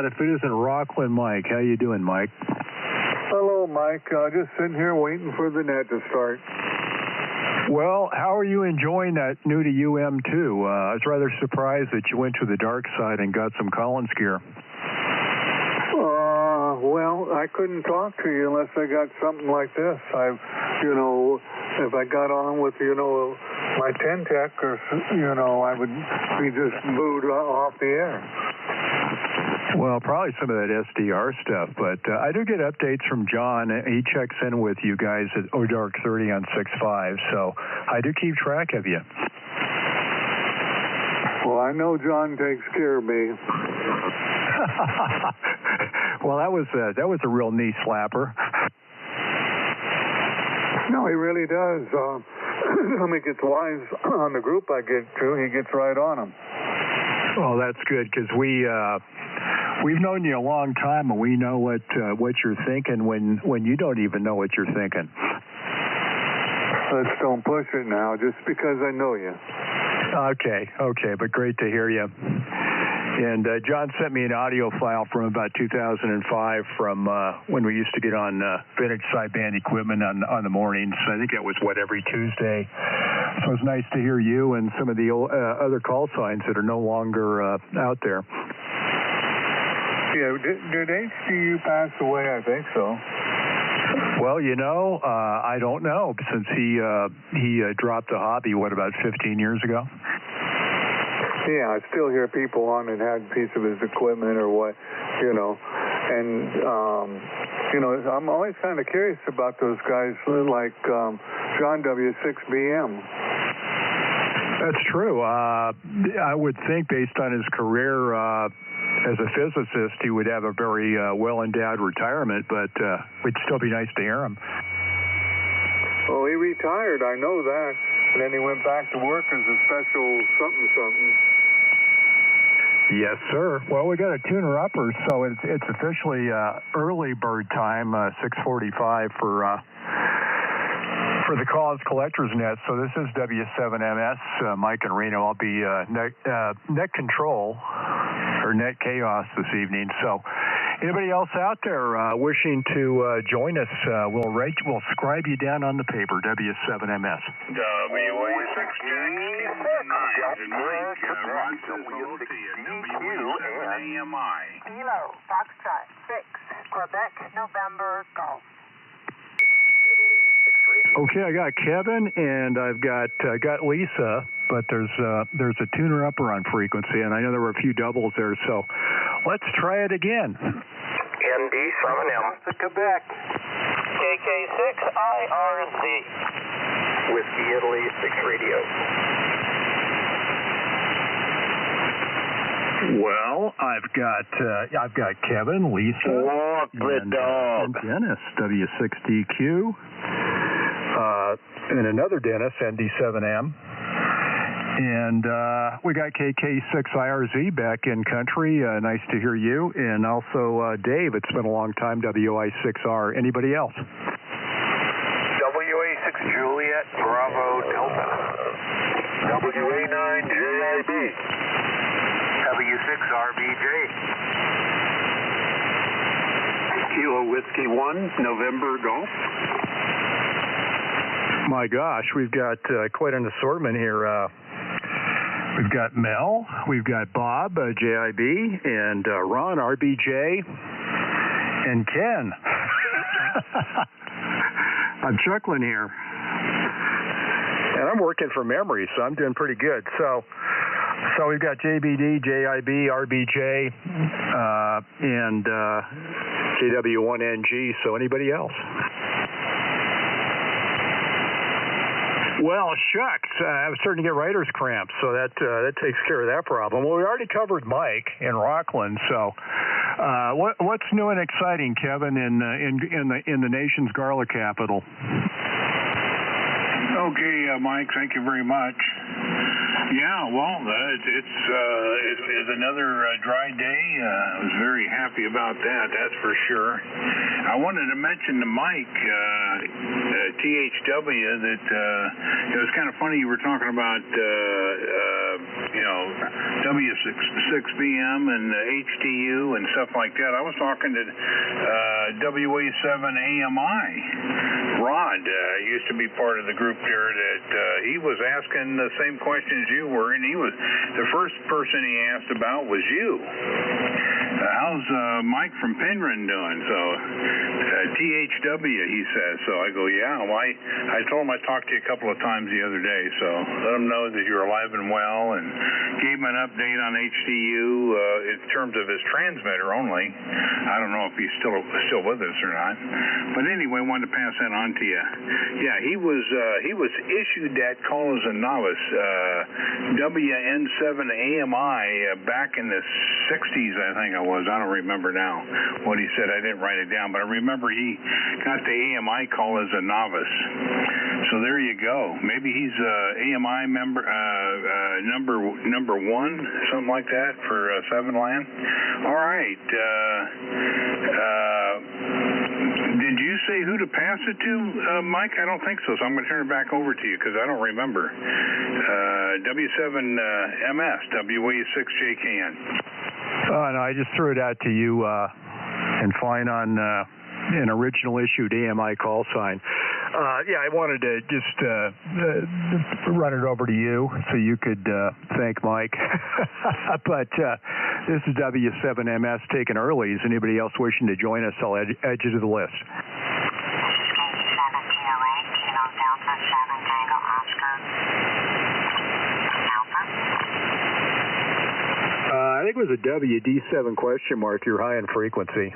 God, if it isn't Rockland Mike. How you doing, Mike? Hello, Mike. Just sitting here waiting for the net to start. Well, how are you enjoying that new to UM2? I was rather surprised that you went to the dark side and got some Collins gear. Well, I couldn't talk to you unless I got something like this. If I got on with, my 10-tech or, I would be just booed off the air. Well, probably some of that SDR stuff, but I do get updates from John. He checks in with you guys at ODark 30 on 6.5, so I do keep track of you. Well, I know John takes care of me. Well, that was a real knee slapper. No, he really does. When he gets wise on the group I get to, he gets right on them. Well, that's good because we've known you a long time, and we know what you're thinking when you don't even know what you're thinking. Let's don't push it now, just because I know you. Okay, but great to hear you. And John sent me an audio file from about 2005 from when we used to get on vintage sideband equipment on the mornings. I think that was, every Tuesday. So it's nice to hear you and some of the other call signs that are no longer out there. Yeah, did HDU pass away? I think so. Well, I don't know, since he dropped the hobby, about 15 years ago? Yeah, I still hear people on and had a piece of his equipment or what, and, I'm always kind of curious about those guys like John W7MS. That's true. I would think based on his career as a physicist, he would have a very well-endowed retirement, but it'd still be nice to hear him. Well, he retired, I know that. And then he went back to work as a special something. Yes, sir. Well, we got a tuner-upper, so it's officially early bird time, 6:45 for the Collins Collector's Net. So this is W7MS, Mike and Reno. I'll be net control or net chaos this evening. So anybody else out there wishing to join us, we'll scribe you down on the paper, W7MS. W6DQ Kilo Foxtrot 6 Quebec November Golf. Okay, I got Kevin and I've got Lisa, but there's a tuner upper on frequency, and I know there were a few doubles there, so let's try it again. ND7M to Quebec. KK6IRZ Whiskey Italy 6 radio. Well, I've got Kevin, Lisa, Walk the dog. And Dennis, W6DQ, and another Dennis, ND7M. And we got KK6IRZ back in country. Nice to hear you. And also Dave, it's been a long time, WI6R. Anybody else? WA6 Juliet Bravo Delta. WA9 JIB. W6RBJ. Kilo Whiskey 1 November Golf. My gosh, we've got quite an assortment here. We've got Mel, we've got Bob, JIB, and Ron, RBJ, and Ken. I'm chuckling here. And I'm working from memory, so I'm doing pretty good. So we've got JBD, JIB, RBJ, and JW1NG. So anybody else? Well, shucks, I was starting to get writer's cramps, so that takes care of that problem. Well, we already covered Mike in Rockland, so what's new and exciting, Kevin, in the nation's garlic capital? Okay, Mike, thank you very much. Yeah, well, it's another dry day. I was very happy about that, that's for sure. I wanted to mention to Mike, THW, that it was kind of funny you were talking about, W6BM and HTU and stuff like that. I was talking to W7AMI. Rod used to be part of the group there that he was asking the same questions you were, and he was the first person he asked about was you. How's Mike from Penryn doing? So THW, he says. So I go, yeah. Well, I told him I talked to you a couple of times the other day, so let him know that you're alive and well, and gave him an update on HTU in terms of his transmitter only. I don't know if he's still with us or not, but anyway, wanted to pass that on to you. Yeah, he was issued that call as a novice, WN7AMI, back in the 60s, I think it was. I don't remember now what he said. I didn't write it down, but I remember he got the AMI call as a novice. So there you go. Maybe he's AMI member number one, something like that for 7LAN. All right. Did you say who to pass it to, Mike? I don't think so. So I'm going to turn it back over to you because I don't remember. W7MS, W6JKN. No, I just threw it out to you and fine on an original issued AMI call sign. Yeah, I wanted to just run it over to you so you could thank Mike. But this is W7MS taking earlies. Anybody else wishing to join us, I'll add you to the list. I think it was a WD7 question mark. You're high in frequency.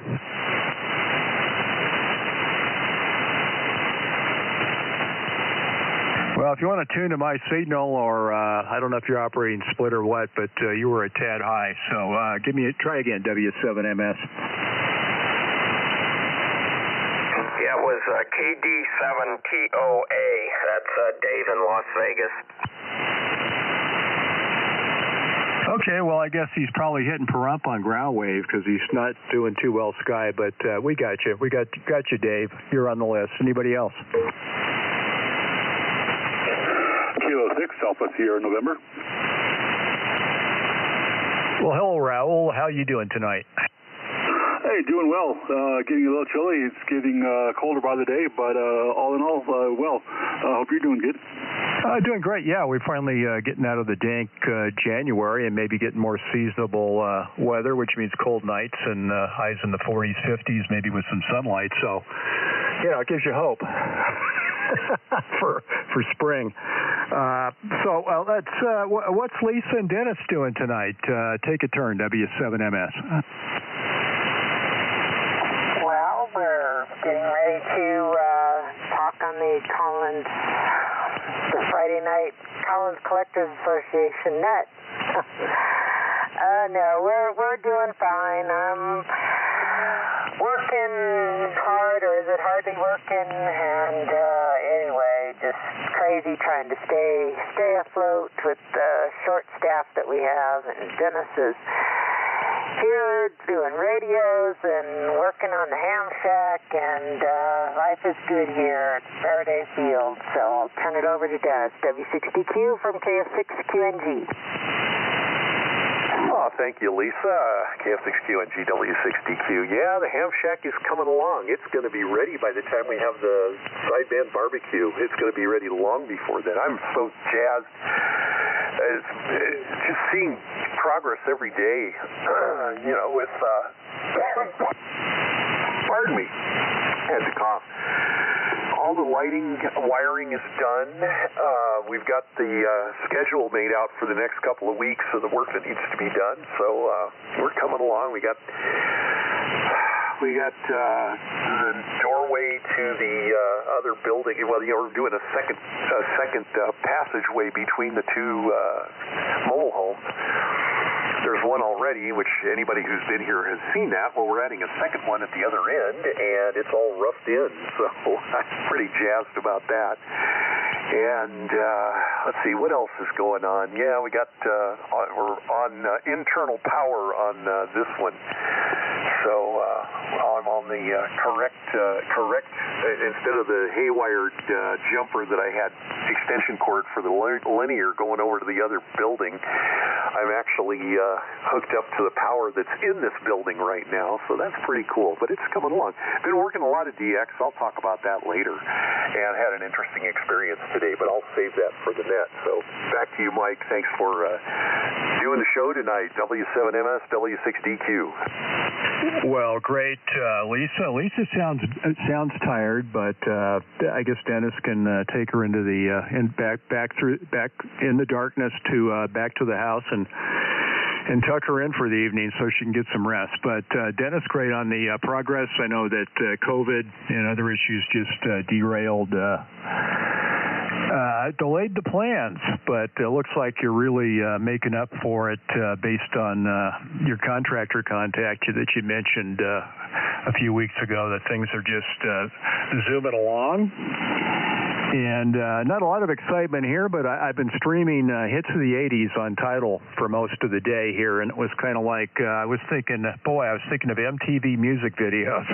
Well, if you want to tune to my signal, or I don't know if you're operating split or what, but you were a tad high. So try again, W7MS. Yeah, it was KD7TOA. That's Dave in Las Vegas. Okay, well, I guess he's probably hitting perump on ground wave because he's not doing too well Sky, but we got you. We got you, Dave. You're on the list. Anybody else? Kilo 6, Alpha Sierra, November. Well, hello, Raul. How you doing tonight? Hey, doing well. Getting a little chilly. It's getting colder by the day, but all in all, well. Hope you're doing good. Doing great. Yeah, we're finally getting out of the dank January and maybe getting more seasonable weather, which means cold nights and highs in the 40s, 50s, maybe with some sunlight. So, yeah, it gives you hope for spring. What's Lisa and Dennis doing tonight? Take a turn, W7MS. Well, we're getting ready to talk on the Friday night Collins Collectors Association net. No, we're doing fine. I'm working hard, or is it hardly working? And anyway, just crazy trying to stay afloat with the short staff that we have. And Dennis is here doing radios and working on the ham shack, and life is good here at Faraday Field. So I'll turn it over to Dennis, W60Q from KF6QNG. Oh, thank you, Lisa. KF6QNG, W60Q. Yeah, the ham shack is coming along. It's going to be ready by the time we have the sideband barbecue. It's going to be ready long before then. I'm so jazzed. It's just seeing progress every day, with, pardon me, I had to cough. All the lighting, wiring is done. We've got the schedule made out for the next couple of weeks of the work that needs to be done. So we're coming along. We got the doorway to the other building. Well, we're doing a second passageway between the two mobile homes. There's one already, which anybody who's been here has seen that. Well, we're adding a second one at the other end, and it's all roughed in, so I'm pretty jazzed about that. And let's see, what else is going on? Yeah, we're on internal power on this one. So I'm on the correct, instead of the haywired jumper that I had extension cord for the linear going over to the other building, I'm actually hooked up to the power that's in this building right now, so that's pretty cool. But it's coming along. Been working a lot of DX. I'll talk about that later. And had an interesting experience today, but I'll save that for the net. So back to you, Mike. Thanks for doing the show tonight. W7MS, W6DQ. Well, great, Lisa. Lisa sounds tired, but I guess Dennis can take her into the back in the darkness to back to the house and tuck her in for the evening so she can get some rest. But Dennis, great on the progress. I know that COVID and other issues just derailed. Delayed the plans, but it looks like you're really making up for it based on your contractor contact that you mentioned a few weeks ago, that things are just zooming along. And not a lot of excitement here, but I've been streaming hits of the 80s on Tidal for most of the day here, and it was kind of like, I was thinking of MTV music videos.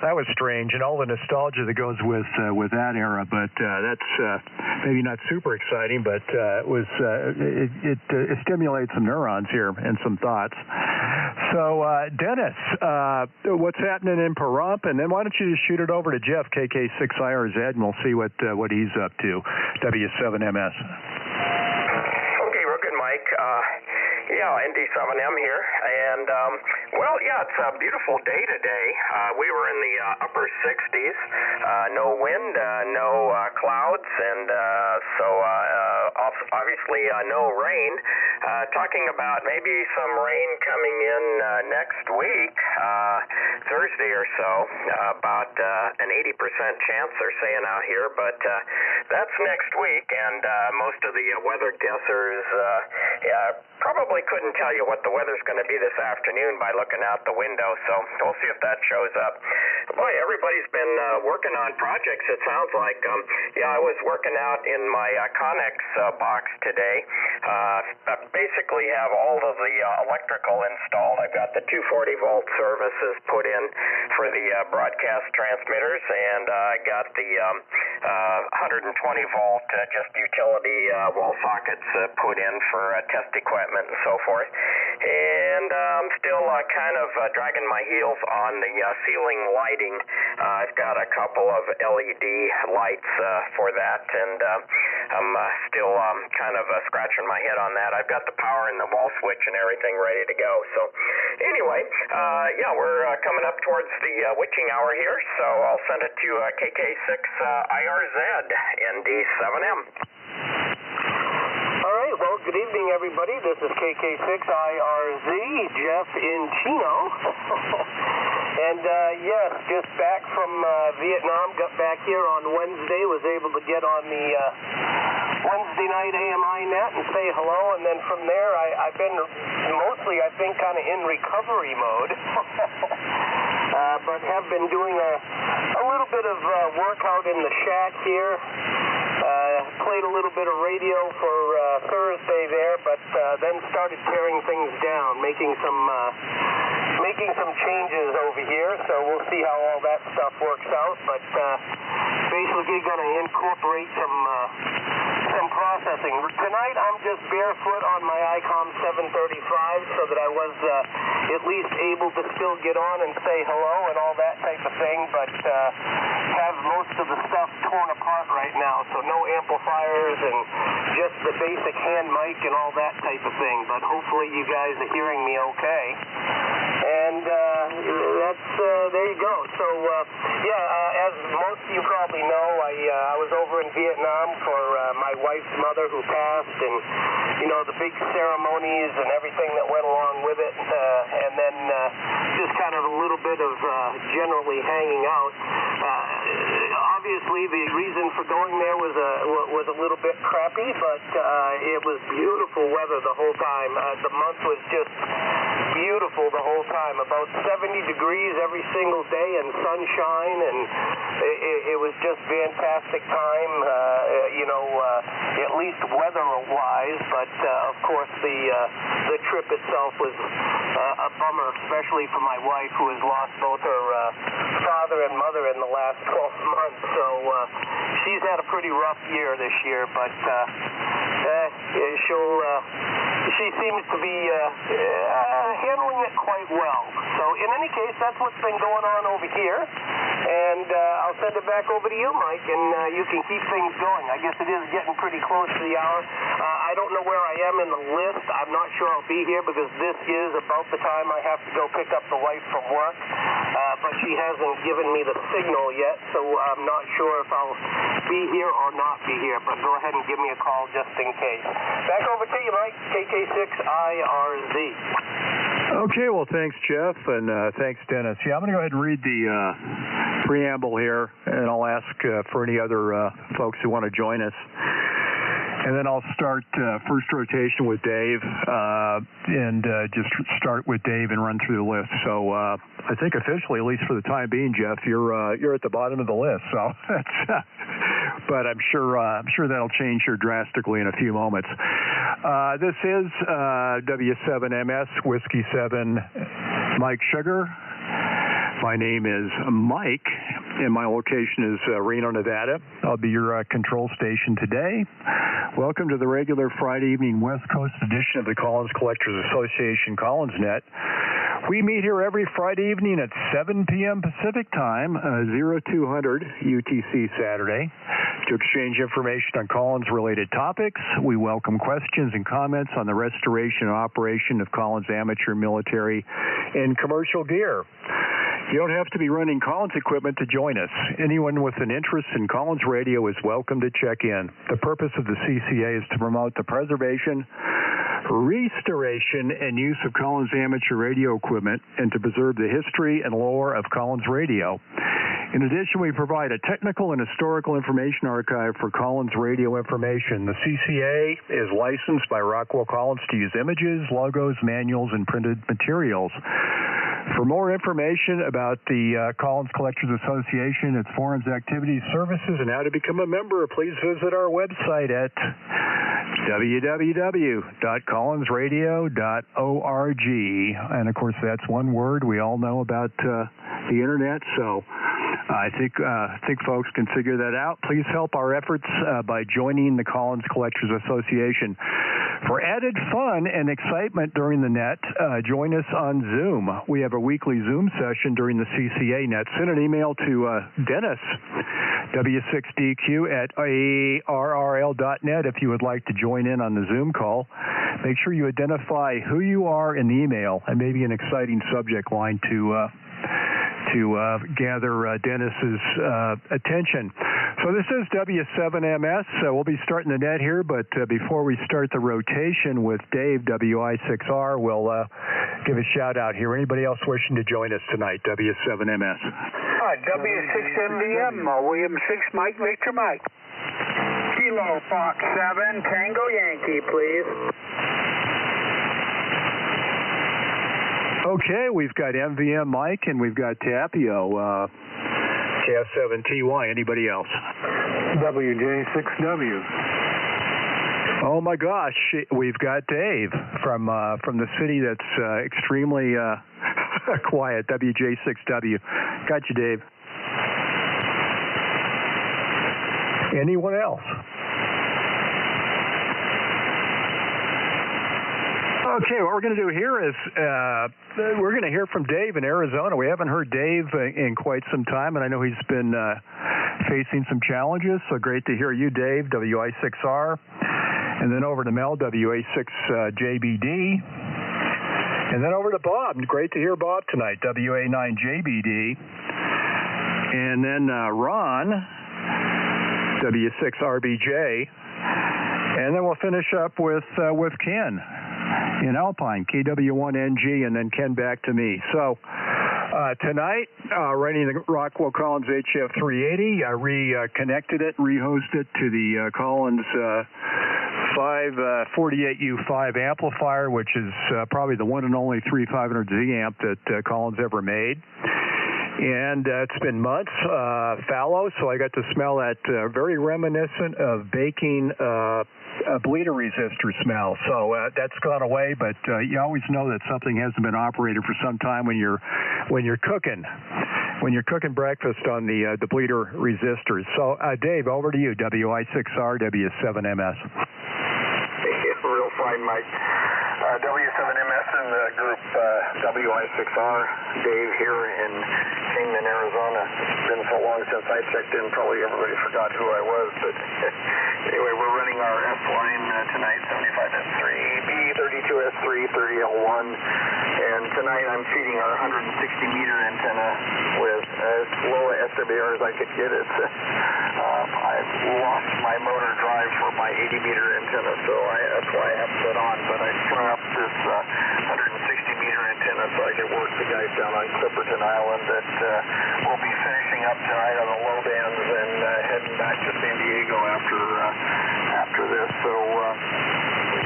That was strange, and all the nostalgia that goes with that era, but that's maybe not super exciting, but it stimulates some neurons here and some thoughts. So, Dennis, what's happening in Pahrump, and then why don't you just shoot it over to Jeff, KK6IRZ, and we'll see what he's up to, W7MS. Okay, real good, Mike. ND7M here, and it's a beautiful day today. We were in the upper 60s, no wind, no clouds, and obviously no rain. Talking about maybe some rain coming in next week, Thursday or so, about an 80% chance they're saying out here, but that's next week, and most of the weather guessers probably couldn't tell you what the weather's going to be this afternoon by looking out the window, so we'll see if that shows up. Boy, everybody's been working on projects, it sounds like. I was working out in my Connex box today. Basically have all of the electrical installed. I've got the 240-volt services put in for the broadcast transmitters, and I got the 120-volt just utility wall sockets put in for test equipment and so forth. And I'm still kind of dragging my heels on the ceiling lighting. I've got a couple of LED lights for that, and I'm still kind of scratching my head on that. I've got the power and the wall switch and everything ready to go. So anyway, we're coming up towards the witching hour here, so I'll send it to KK6IRZ, ND7M. All right, well, good evening, everybody. This is KK6IRZ, Jeff in Chino. And, yes, just back from Vietnam, got back here on Wednesday, was able to get on the Wednesday night AMI net and say hello, and then from there I've been mostly, I think, kind of in recovery mode. But have been doing a little bit of workout in the shack here. Played a little bit of radio for Thursday there, but then started tearing things down, making some changes over here. So we'll see how all that stuff works out. But basically going to incorporate some processing. Tonight I'm just barefoot on my ICOM 735 so that I was at least able to still get on and say hello and all that type of thing, but have most of the stuff torn apart right now, so no amplifiers and just the basic hand mic and all that type of thing, but hopefully you guys are hearing me okay. And that's there you go. So as most of you probably know, I was over in Vietnam for my wife's mother who passed, and the big ceremonies and everything that went along with it, and then just kind of a little bit of generally hanging out. Obviously, the reason for going there was a little bit crappy, but it was beautiful weather the whole time. The month was just beautiful the whole time, about 70 degrees every single day and sunshine, and it was just fantastic time, at least weather-wise, but of course the trip itself was a bummer, especially for my wife, who has lost both her father and mother in the last 12 months, so she's had a pretty rough year this year, but she seems to be handling it quite well. So in any case, that's what's been going on over here. And I'll send it back over to you, Mike, and you can keep things going. I guess it is getting pretty close to the hour. I don't know where I am in the list. I'm not sure I'll be here because this is about the time I have to go pick up the wife from work. But she hasn't given me the signal yet, so I'm not sure if I'll be here or not be here. But go ahead and give me a call just in case. Back over to you, Mike, KK6IRZ. Okay, well, thanks, Jeff, and thanks, Dennis. Yeah, I'm going to go ahead and read the preamble here, and I'll ask for any other folks who want to join us. And then I'll start first rotation with Dave, and just start with Dave and run through the list. So I think officially, at least for the time being, Jeff, you're at the bottom of the list. So that's, but I'm sure that'll change here drastically in a few moments. This is W7MS Whiskey 7 Mike Sugar. My name is Mike, and my location is Reno, Nevada. I'll be your control station today. Welcome to the regular Friday evening West Coast edition of the Collins Collectors Association CollinsNet. We meet here every Friday evening at 7 p.m. Pacific Time, 0200 UTC Saturday, to exchange information on Collins-related topics. We welcome questions and comments on the restoration and operation of Collins amateur, military, and commercial gear. You don't have to be running Collins equipment to join us. Anyone with an interest in Collins radio is welcome to check in. The purpose of the CCA is to promote the preservation, restoration, and use of Collins amateur radio equipment and to preserve the history and lore of Collins radio. In addition, we provide a technical and historical information archive for Collins radio information. The CCA is licensed by Rockwell Collins to use images, logos, manuals, and printed materials. For more information about the Collins Collectors Association, its forums, activities, services, and how to become a member, please visit our website at www.collinsradio.org. And, of course, that's one word. We all know about the Internet, so I think folks can figure that out. Please help our efforts by joining the Collins Collectors Association. For added fun and excitement during the net, join us on Zoom. We have a weekly Zoom session during the CCA net. Send an email to Dennis, W6DQ at ARRL.net if you would like to join in on the Zoom call. Make sure you identify who you are in the email and maybe an exciting subject line to gather Dennis's attention. So this is W7MS. We'll be starting the net here, but before we start the rotation with Dave, WI6R, we'll give a shout-out here. Anybody else wishing to join us tonight, W7MS? W6MVM, William 6, Mike, Victor Mike. Kilo Fox 7, Tango Yankee, please. Okay, we've got MVM Mike and we've got Tapio, KF7TY. Anybody else? WJ6W. Oh my gosh, we've got Dave from the city that's extremely quiet. WJ6W. Got you, Dave. Anyone else? Okay, what we're going to do here is we're going to hear from Dave in Arizona. We haven't heard Dave in quite some time, and I know he's been facing some challenges, so great to hear you, Dave, WI6R. And then over to Mel, WA6JBD. And then over to Bob. Great to hear Bob tonight, WA9JBD. And then Ron, W6RBJ. And then we'll finish up with Ken in Alpine, KW1NG, and then Ken back to me. So tonight, running the Rockwell Collins HF380, I reconnected it, rehosted it to the Collins 548U5 amplifier, which is probably the one and only 3500Z amp that Collins ever made. And it's been months fallow, so I got to smell that very reminiscent of baking a bleeder resistor smell. So that's gone away, but you always know that something hasn't been operated for some time when you're cooking breakfast on the bleeder resistors. So Dave, over to you, WI6R, W7MS. Fine, Mike. W7MS in the group WI6R. Dave here in Kingman, Arizona. It's been so long since I checked in, probably everybody forgot who I was. But anyway, we're running our S line tonight, 75S3, B32S3, 30L1. And tonight I'm feeding our 160-meter antenna with as low a SWR as I could get it. I've lost my motor drive for my 80-meter antenna, so that's why I haven't been on. But I strung up this 160-meter antenna so I could work the guys down on Clipperton Island that will be finishing up tonight on the low bands and heading back to San Diego after this. So we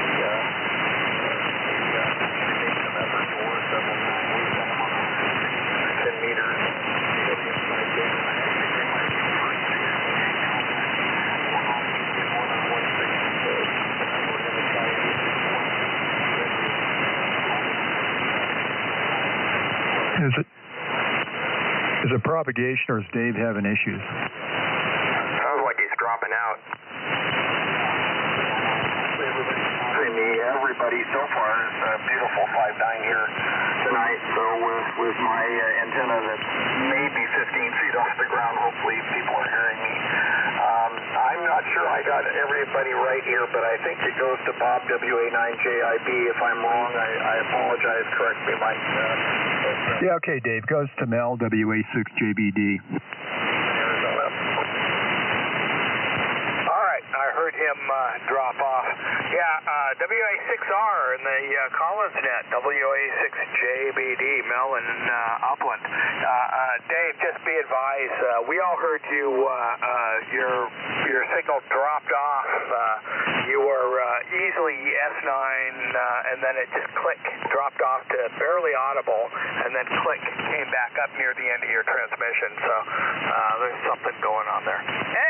made some effort to work several times. We've got them on 10 meters. Is it propagation or is Dave having issues? Sounds like he's dropping out. Everybody so far is beautiful 5.9 here tonight. So with my antenna that's maybe 15 feet off the ground, hopefully people are hearing me. I'm not sure I got everybody right here, but I think it goes to Bob WA9JIB. If I'm wrong, I apologize. Correct me, Mike. Yeah, okay, Dave. Goes to Mel WA6JBD. All right, I heard him drop off. Yeah, WA6R in the Collins net, WA6JBD, Mel in Upland. Dave, just be advised, we all heard you, your signal dropped off. You were easily S9, and then it just dropped off to barely audible, and then came back up near the end of your transmission. So there's something going on there.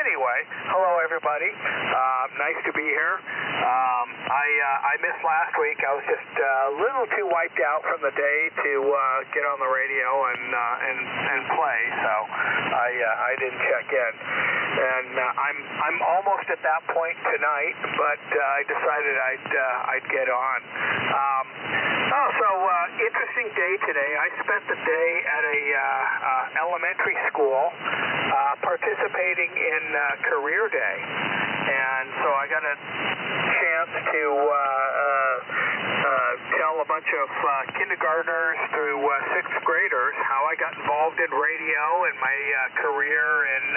Anyway, hello everybody. Nice to be here. I missed last week. I was just a little too wiped out from the day to get on the radio and play, so I didn't check in. And I'm almost at that point tonight, but I decided I'd get on. Interesting day today. I spent the day at a elementary school participating in Career Day, and so I got a chance to tell a bunch of kindergartners through sixth graders how I got involved in radio and my career in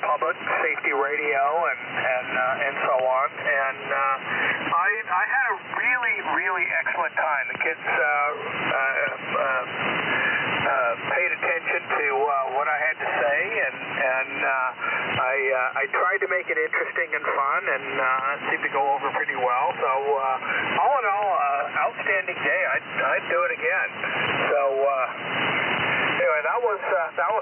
public safety radio and so on. And I had a really excellent time. The kids paid attention to what I had to say, and I tried to make it interesting and fun, and it seemed to go over pretty well. So all in all, outstanding day. I'd do it again. So anyway, that was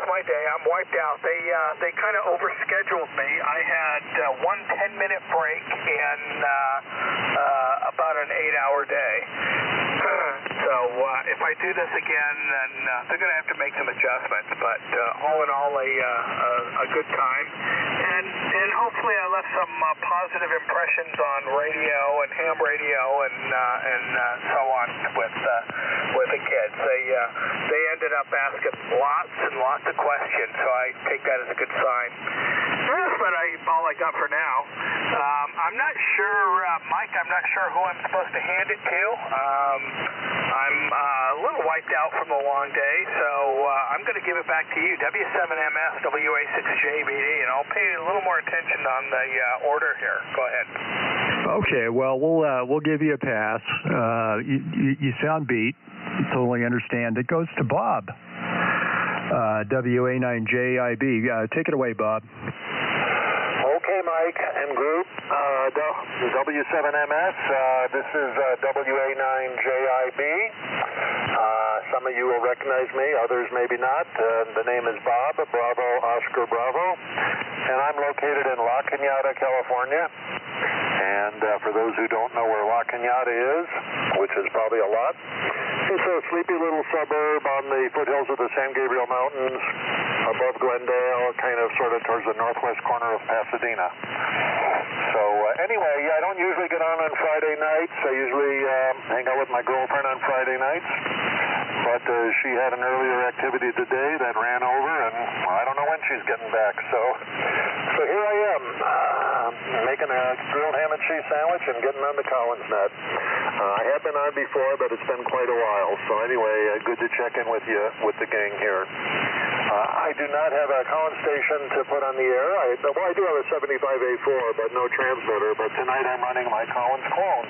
my day. I'm wiped out. They kind of overscheduled me. I had one 10-minute break and about an 8-hour day. So if I do this again, then they're going to have to make some adjustments. But all in all, a good time, and hopefully I left some positive impressions on radio and ham radio and so on with the kids. They ended up asking lots and lots of questions, so I take that as a good sign. That's about all I got for now. I'm not sure, Mike. I'm not sure who I'm supposed to hand it to. I'm a little wiped out from the long day, so I'm going to give it back to you. W7MS, WA6JBD, and I'll pay a little more attention on the order here. Go ahead. Okay, well, we'll give you a pass. You sound beat. Totally understand. It goes to Bob, WA9JIB. Take it away, Bob. Okay, Mike and group, W7MS, this is WA9JIB. Some of you will recognize me, others maybe not. The name is Bob, Bravo, Oscar, Bravo, and I'm located in La Cañada, California. And for those who don't know where La Cañada is, which is probably a lot, it's a sleepy little suburb on the foothills of the San Gabriel Mountains, above Glendale, kind of sort of towards the northwest corner of Pasadena. So anyway, yeah, I don't usually get on Friday nights. I usually hang out with my girlfriend on Friday nights. But she had an earlier activity today that ran over, and I don't know when she's getting back. So here I am, making a grilled ham and cheese sandwich and getting on the Collins net. I have been on before, but it's been quite a while. So anyway, good to check in with you, with the gang here. I do not have a Collins station to put on the air. I do have a 75A4, but no transmitter. But tonight I'm running my Collins clone,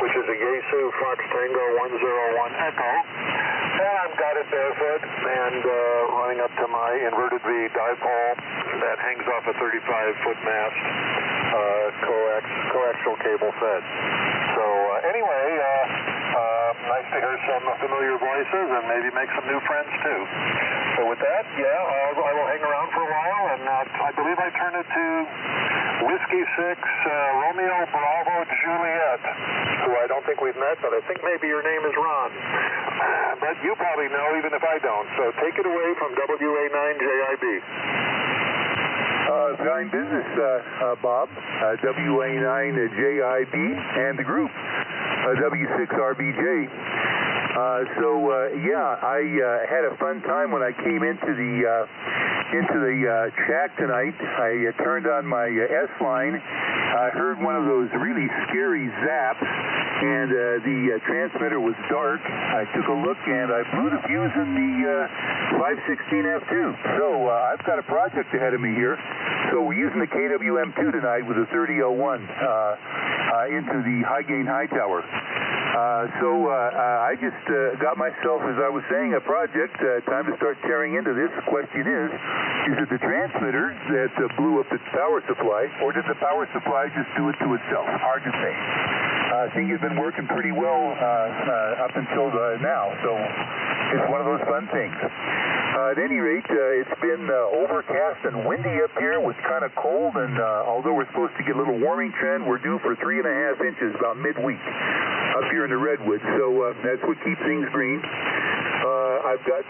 which is a Yaesu Fox Tango 101 Echo. And I've got it barefoot and running up to my inverted V dipole that hangs off a 35-foot mast, coaxial cable fed. So anyway, nice to hear some familiar voices and maybe make some new friends too. So with that, yeah, I will hang around for a while, and I believe I turn it to Whiskey 6 Romeo Bravo Juliet, who I don't think we've met, but I think maybe your name is Ron. But you probably know, even if I don't. So take it away from WA9JIB. Fine business, Bob. WA9JIB and the group, W6RBJ. I had a fun time when I came into the shack tonight. I turned on my S line. I heard one of those really scary zaps, and the transmitter was dark. I took a look, and I blew the fuse in the 516F2. So I've got a project ahead of me here. So we're using the KWM2 tonight with a 3001 into the high gain high tower. I just got myself, as I was saying, a project. Time to start tearing into this. Question is it the transmitter that blew up the power supply, or did the power supply just do it to itself? Hard to say. Things have been working pretty well up until now, so it's one of those fun things. At any rate, it's been overcast and windy up here with kind of cold, and although we're supposed to get a little warming trend, we're due for 3.5 inches about midweek up here in the Redwoods, so that's what keeps things green. I've got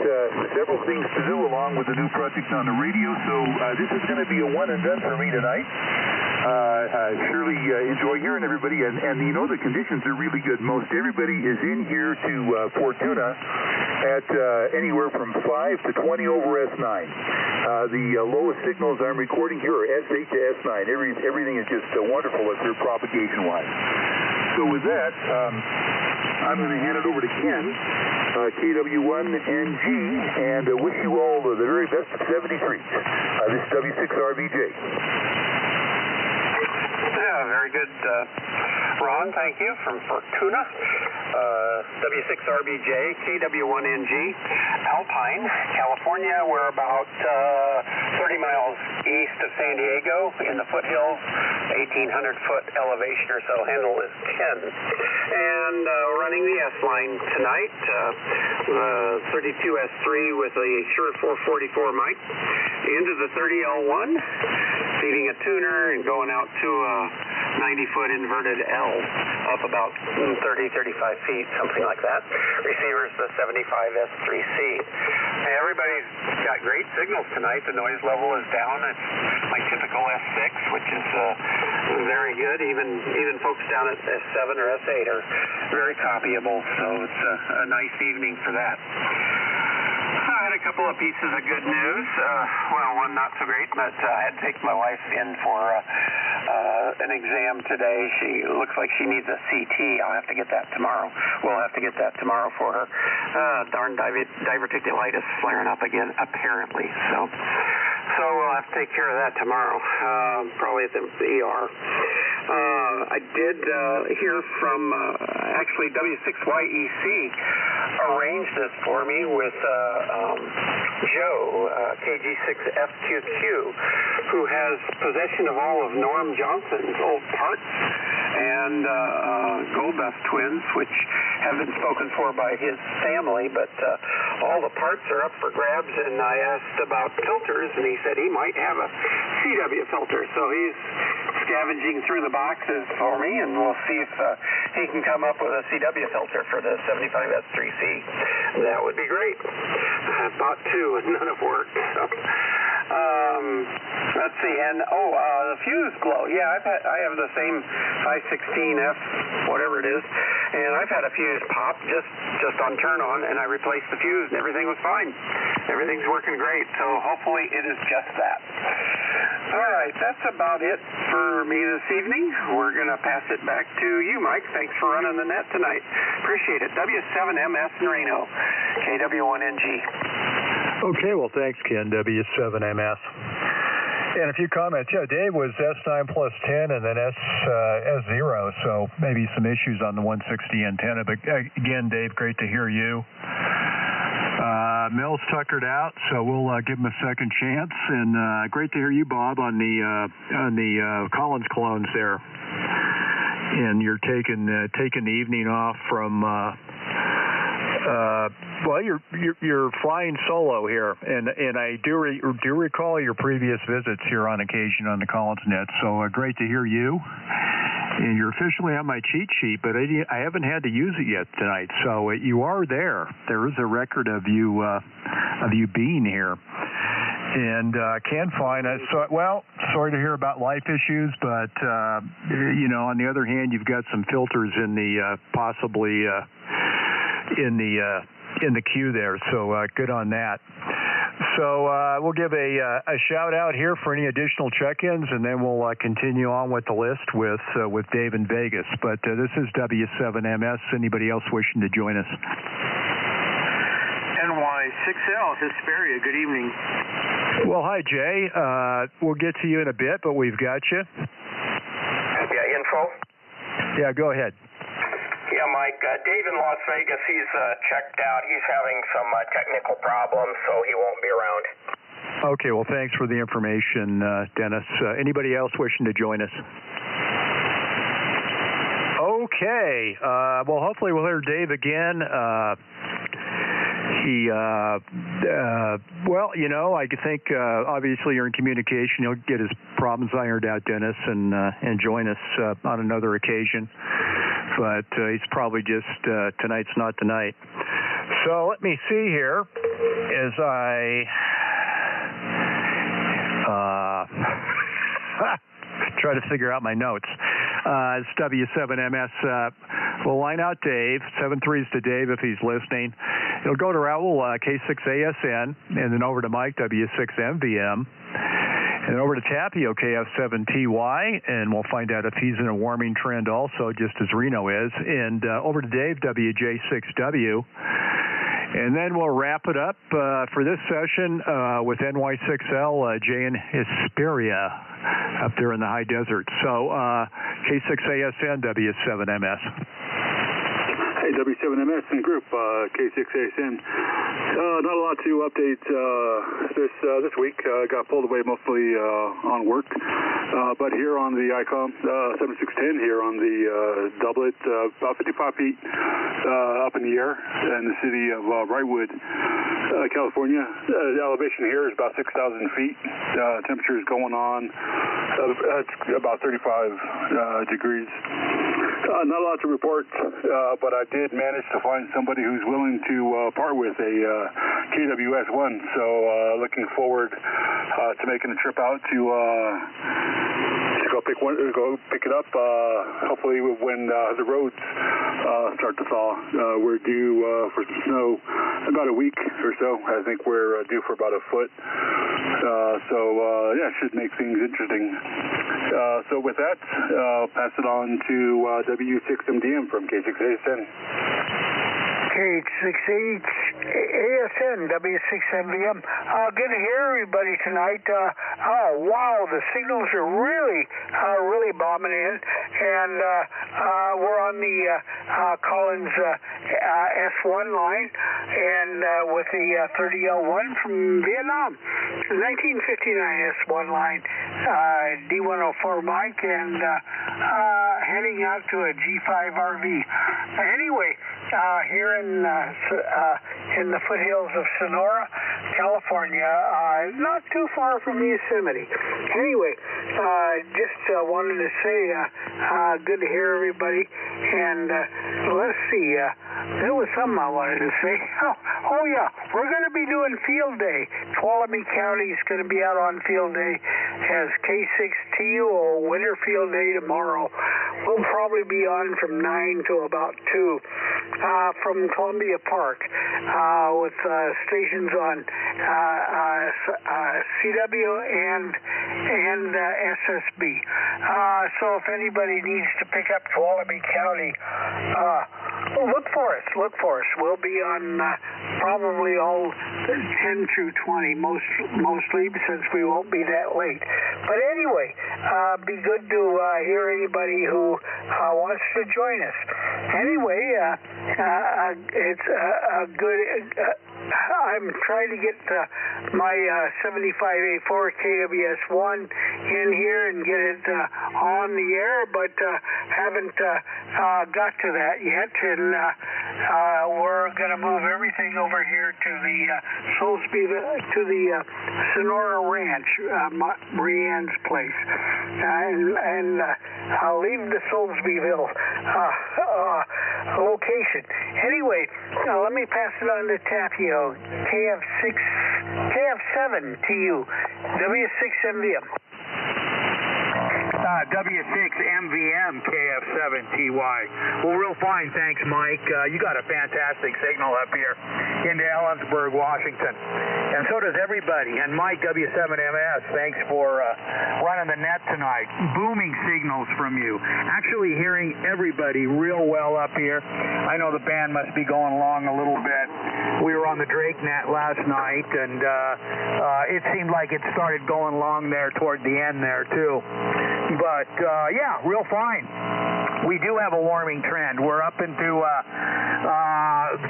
several things to do along with the new project on the radio, so this is going to be a one and done for me tonight. I surely enjoy hearing everybody, and the conditions are really good. Most everybody is in here to Fortuna at anywhere from 5 to 20 over S9. The lowest signals I'm recording here are S8 to S9. Everything is just wonderful up here propagation-wise. So with that, I'm going to hand it over to Ken, KW1NG, and wish you all the very best of 73. This is W6RBJ. Yeah, very good, Ron. Thank you from Fortuna. W6RBJ, KW1NG, Alpine, California. We're about 30 miles east of San Diego in the foothills, 1,800-foot elevation or so. Handle is 10. And running the S-line tonight, 32S3 with a Shure 444 mic into the 30L1, feeding a tuner and going out to a 90-foot inverted L up about 30-35 feet, something like that. Receiver's the 75S3C. Hey, everybody's got great signals tonight. The noise level is down. It's my typical S6, which is very good. Even folks down at S7 or S8 are very copyable, so it's a nice evening for that. I had a couple of pieces of good news. One not so great, but I had to take my wife in for an exam today. She looks like she needs a CT. I'll have to get that tomorrow. We'll have to get that tomorrow for her. Darn diverticulitis flaring up again, apparently. So we'll have to take care of that tomorrow, probably at the ER. I did hear from actually W6YEC arranged this for me with Joe, KG6FQQ, who has possession of all of Norm Johnson's old parts and Goldust twins, which have been spoken for by his family, but all the parts are up for grabs, and I asked about filters, and he said he might have a CW filter, so he's scavenging through the boxes for me, and we'll see if he can come up with a CW filter for the 75S3C. That would be great. I bought two, and none have worked. So Let's see, and the fuse glow. Yeah, I have the same 516F, whatever it is, and I've had a fuse pop just on turn on, and I replaced the fuse, and everything was fine. Everything's working great, so hopefully it is just that. All right, that's about it for me this evening. We're going to pass it back to you, Mike. Thanks for running the net tonight. Appreciate it. W7MS in Reno, KW1NG. Okay, well, thanks, Ken, W7MS. And a few comments. Yeah, Dave was S9 plus 10 and then S0, so maybe some issues on the 160 antenna. But again, Dave, great to hear you. Mill's tuckered out, so we'll give him a second chance. And great to hear you, Bob, on the Collins clones there. And you're taking the evening off from. Well, you're flying solo here, and I do recall your previous visits here on occasion on the Collins net. So great to hear you. And you're officially on my cheat sheet, but I haven't had to use it yet tonight. So you are there. There is a record of you being here. And can't find it. So, well, sorry to hear about life issues, but on the other hand, you've got some filters in the possibly in the queue there. So good on that. So we'll give a shout out here for any additional check-ins, and then we'll continue on with the list with Dave in Vegas. But this is W7MS. Anybody else wishing to join us? NY6L, Hesperia, good evening. Well, hi, Jay. We'll get to you in a bit, but we've got you. Yeah, info? Yeah, go ahead. Yeah, Mike, Dave in Las Vegas, he's checked out. He's having some technical problems, so he won't be around. Okay, well, thanks for the information, Dennis. Anybody else wishing to join us? Okay. Well, hopefully we'll hear Dave again. Well, I think obviously you're in communication. He'll get his problems ironed out, Dennis, and join us on another occasion. But he's probably just tonight's not the night. So let me see here as I try to figure out my notes. It's W7MS. We'll line out Dave. 7-3s to Dave if he's listening. It'll go to Raul, K6ASN, and then over to Mike, W6MVM. And over to Tapio, KF7TY, and we'll find out if he's in a warming trend also, just as Reno is. And over to Dave, WJ6W. And then we'll wrap it up for this session with NY6L, Jay in Hesperia, up there in the high desert. So K6ASN, W7MS. Hey, W7MS in group, K6ASN. Not a lot to update this week. Got pulled away mostly on work. But here on the ICOM 7610 here on the doublet, about 55 feet up in the air in the city of Wrightwood, California. The elevation here is about 6,000 feet. Temperature is going on about 35 degrees. Not a lot to report, but I did manage to find somebody who's willing to part with a KWS-1. So looking forward to making a trip out to go pick it up. Hopefully when the roads start to thaw. We're due for some snow about a week or so. I think we're due for about a foot. So yeah, should make things interesting. So with that, I'll pass it on to W6MDM from K6ASN. K6ASN, W6MVM. Good to hear everybody tonight. Oh, wow, the signals are really bombing in. And we're on the Collins S1 line and with the 30L1 from Vietnam. 1959 S1 line, D104 Mike, and heading out to a G5 RV. Anyway, here in the foothills of Sonora, California, not too far from Yosemite. Anyway, just wanted to say good to hear everybody, and let's see, there was something I wanted to say. Oh yeah, we're going to be doing field day. Tuolumne County is going to be out on field day as K6TO winter field day tomorrow. We'll probably be on from 9 to about 2 from Columbia Park with stations on CW and SSB. So if anybody needs to pick up Tuolumne County, look for us. We'll be on probably all 10 through 20, mostly, since we won't be that late. But anyway, be good to hear anybody who wants to join us. Anyway, it's a good... I'm trying to get my 75A4 KWS1 in here and get it on the air, but haven't got to that yet. And we're going to move everything over here to the Sonora Ranch, Brienne's place, and I'll leave the Soulsbyville location. Anyway, let me pass it on to Tapio, KF7TU, W6MVM. W6MVM KF7TY. Well, real fine, thanks, Mike. You got a fantastic signal up here into Ellensburg, Washington. And so does everybody. And Mike, W7MS, thanks for running the net tonight. Booming signals from you. Actually hearing everybody real well up here. I know the band must be going along a little bit. We were on the Drake net last night, and it seemed like it started going along there toward the end there, too. But, yeah, real fine. We do have a warming trend. We're up into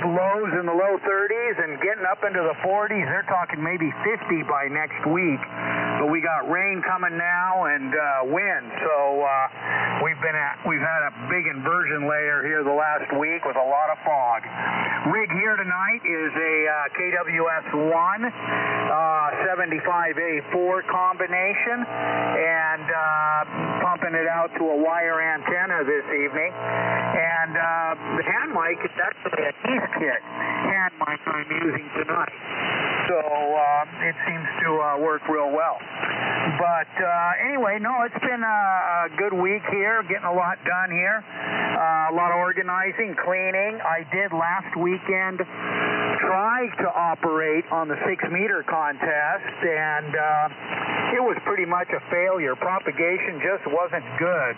lows in the low 30s and getting up into the 40s. They're talking maybe 50 by next week. But we got rain coming now and wind. So we've had a big inversion layer here the last week with a lot of fog. Rig here tonight is a KWS1 75A4 combination, and pumping it out to a wire antenna this evening. And the hand mic is actually a Heath kit hand mic I'm using tonight. So it seems to work real well. But anyway, no, it's been a good week here, getting a lot done here. A lot of organizing, cleaning. I did last weekend try to operate on the 6-meter contest, and it was pretty much a failure. Propagation just wasn't good.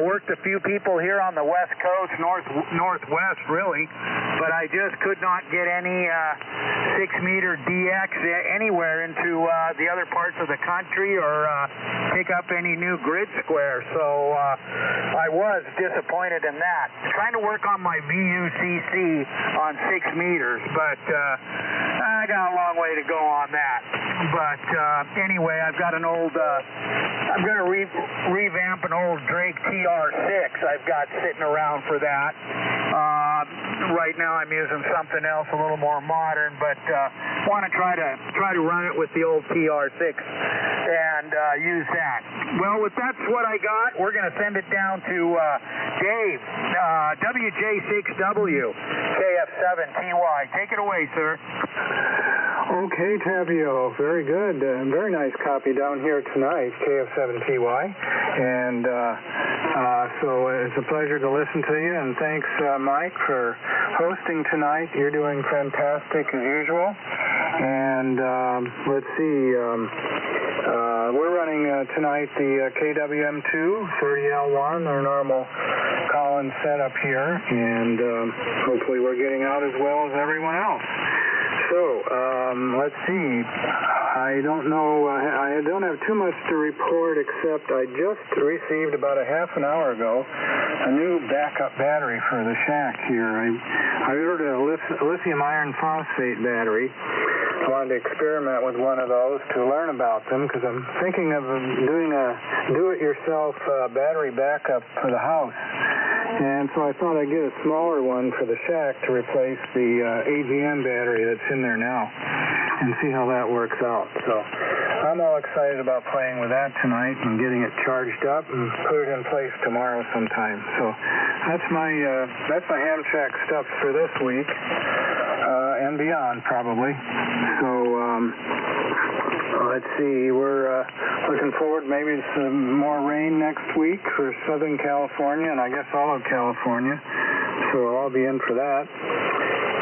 Worked a few people here on the West Coast, northwest really, but I just could not get any 6-meter DX anywhere into the other parts of the country or pick up any new grid square. So I was disappointed in that. Trying to work on my VUCC on 6 meters, but I got a long way to go on that. But anyway, I've got an old, I'm going to revamp an old Drake TR6 I've got sitting around for that. Right now I'm using something else a little more modern, but want to try to run it with the old TR6 and use that. Well, that's what I got. We're going to send it down to Dave, WJ6W, KF7TY. Take it away, sir. Okay, Tapio, very good. Very nice copy down here tonight, KF7TY. And so it's a pleasure to listen to you, and thanks, Mike, for hosting tonight. You're doing fantastic as usual. And let's see, we're running tonight the KWM2 30L1, our normal Collins setup here, and hopefully we're getting out as well as everyone else. So, let's see. I don't know, I don't have too much to report, except I just received about a half an hour ago a new backup battery for the shack here. I ordered a lithium iron phosphate battery. I wanted to experiment with one of those to learn about them, because I'm thinking of doing a do-it-yourself battery backup for the house. And so I thought I'd get a smaller one for the shack to replace the AGM battery that's in there now and see how that works out. So I'm all excited about playing with that tonight and getting it charged up and put it in place tomorrow sometime. So that's my ham shack stuff for this week and beyond probably. So let's see, we're looking forward maybe to some more rain next week for Southern California and I guess all of California. So I'll be in for that.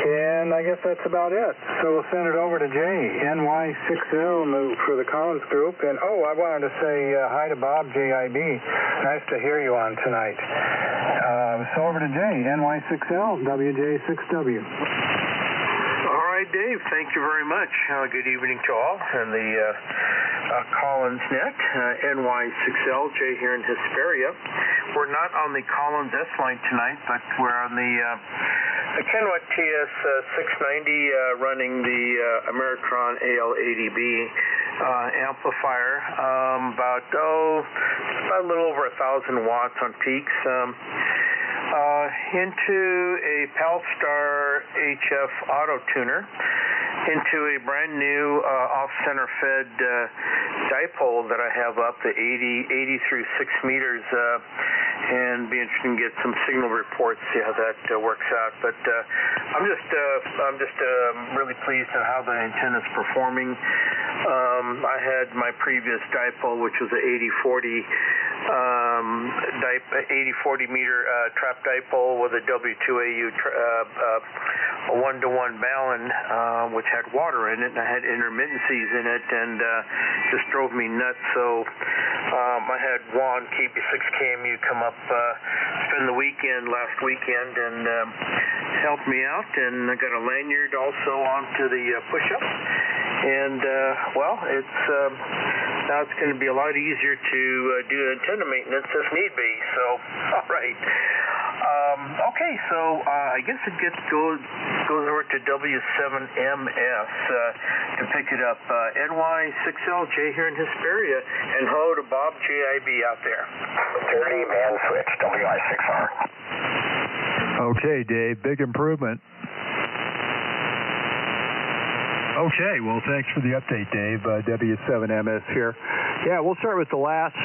And I guess that's about it. So we'll send it over to Jay, NY6L for the Collins Group. And, I wanted to say hi to Bob, JIB. Nice to hear you on tonight. So over to Jay, NY6L, WJ6W. All right, Dave, thank you very much. Good evening to all. And the Collins Net, NY6L, Jay here in Hesperia. We're not on the Collins S line tonight, but we're on the Kenwood TS690 running the Ameritron AL80B amplifier, about a little over 1,000 watts on peaks, into a Palstar HF auto tuner, into a brand new off-center fed dipole that I have up to 80 through 6 meters, and be interested in get some signal reports, see how that works out. But I'm just really pleased on how the antenna is performing. I had my previous dipole, which was an 8040 meter trap dipole with a W2AU a 1-to-1 Ballon, which had water in it, and I had intermittencies in it, and just drove me nuts. So I had Juan KB6KMU come up, spend the weekend last weekend, and help me out, and I got a lanyard also onto the push-up, and it's now it's going to be a lot easier to do antenna maintenance if need be. So all right. Okay, so I guess it goes over to W7MS to pick it up. NY6LJ here in Hesperia, and hello to Bob JIB out there. 30 man switch, WI6R. Okay, Dave, big improvement. Okay, well, thanks for the update, Dave. W7MS here. Yeah, we'll start with the last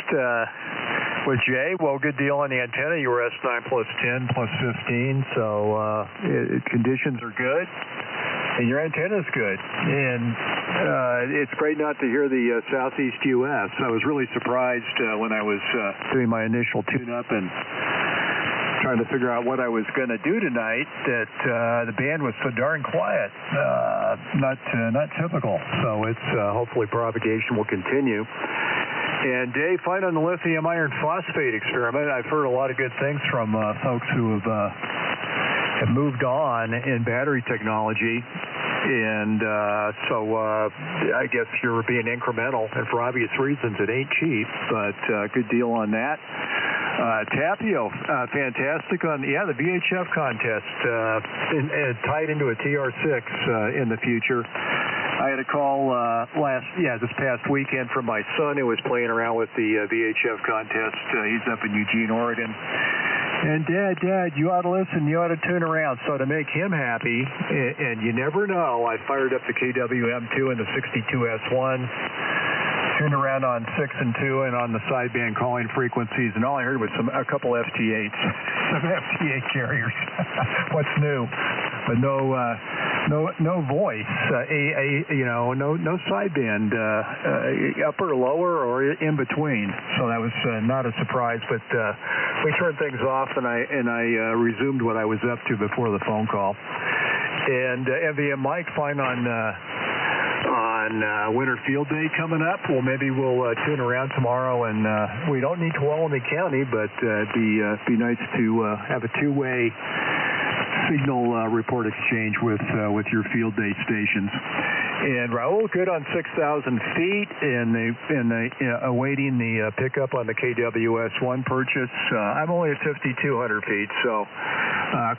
with Jay. Well, good deal on the antenna. You were S9 plus 10 plus 15, so conditions are good, and your antenna is good. And it's great not to hear the Southeast U.S. I was really surprised when I was doing my initial tune-up and trying to figure out what I was going to do tonight, that the band was so darn quiet. Not typical. So it's hopefully propagation will continue. And Dave, fine on the lithium iron phosphate experiment. I've heard a lot of good things from folks who have moved on in battery technology. And so I guess you're being incremental, and for obvious reasons, it ain't cheap, but good deal on that. Tapio, fantastic on the VHF contest, and tied into a TR6 in the future. I had a call this past weekend from my son who was playing around with the VHF contest. He's up in Eugene, Oregon. And Dad, you ought to listen, you ought to tune around. So to make him happy, and you never know, I fired up the KWM2 and the 62S1, tuned around on 6 and 2 and on the sideband calling frequencies, and all I heard was a couple FT8s, some FT8 carriers. What's new? But no voice, no sideband, upper, lower, or in between. So that was not a surprise. But we turned things off, and I resumed what I was up to before the phone call. And MVM Mike, fine on Winter Field Day coming up. Well, maybe we'll tune around tomorrow, and we don't need Tuolumne County, but it'd be nice to have a two-way signal report exchange with your field day stations. And Raul, good on 6,000 feet, and awaiting the pickup on the KWS1 purchase. I'm only at 5,200 feet, so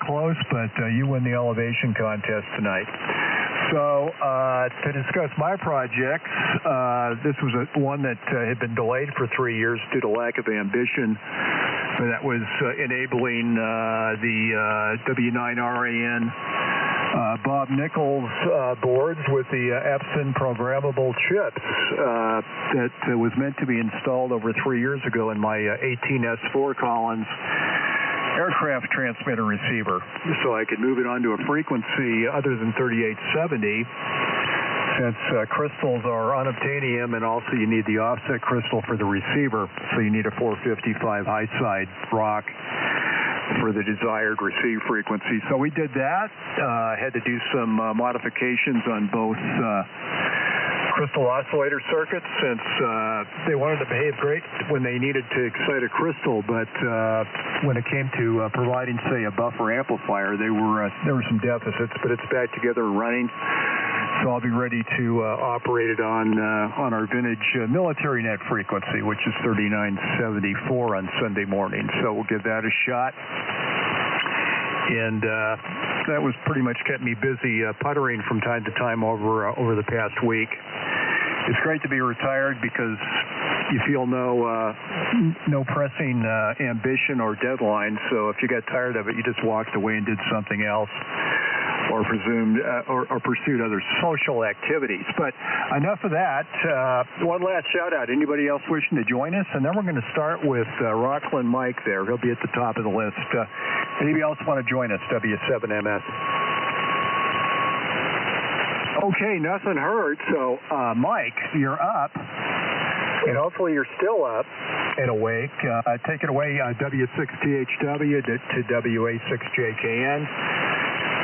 close, but you win the elevation contest tonight. So to discuss my projects, this was one that had been delayed for 3 years due to lack of ambition that was enabling the W9RAN Bob Nichols boards with the Epson programmable chips that was meant to be installed over 3 years ago in my 18S4 Collins aircraft transmitter receiver, so I could move it onto a frequency other than 3870. Since crystals are unobtainium, and also you need the offset crystal for the receiver, so you need a 455 high side rock for the desired receive frequency. So we did that. Had to do some modifications on both crystal oscillator circuits, since they wanted to behave great when they needed to excite a crystal, but when it came to providing, say, a buffer amplifier, there were some deficits, but it's back together and running. So I'll be ready to operate it on our vintage military net frequency, which is 3974 on Sunday morning. So we'll give that a shot. And that was pretty much kept me busy puttering from time to time over the past week. It's great to be retired because you feel no pressing ambition or deadline. So if you got tired of it, you just walked away and did something else, or pursued other social activities. But enough of that. One last shout out. Anybody else wishing to join us? And then we're going to start with Rockland Mike there. He'll be at the top of the list. Anybody else want to join us? W7MS. Okay, nothing heard. So, Mike, you're up. And hopefully you're still up and awake. Take it away, W6THW to WA6JKN.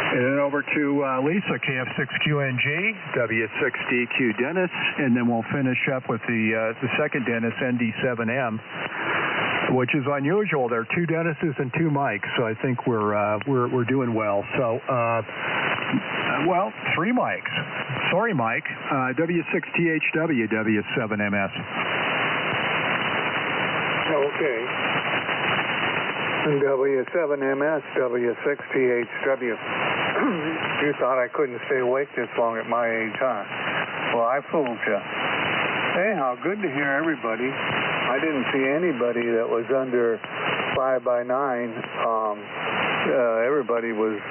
And then over to Lisa, KF6QNG, W6DQ Dennis, and then we'll finish up with the second Dennis, ND7M, which is unusual. There are two Dennises and two Mikes, so I think we're doing well. So, well, three Mikes. Sorry, Mike. W6THW, W7MS. Okay. W7MS, W6THW. You thought I couldn't stay awake this long at my age, huh? Well, I fooled you. Anyhow, good to hear everybody. I didn't see anybody that was under 5 by 9. Everybody was,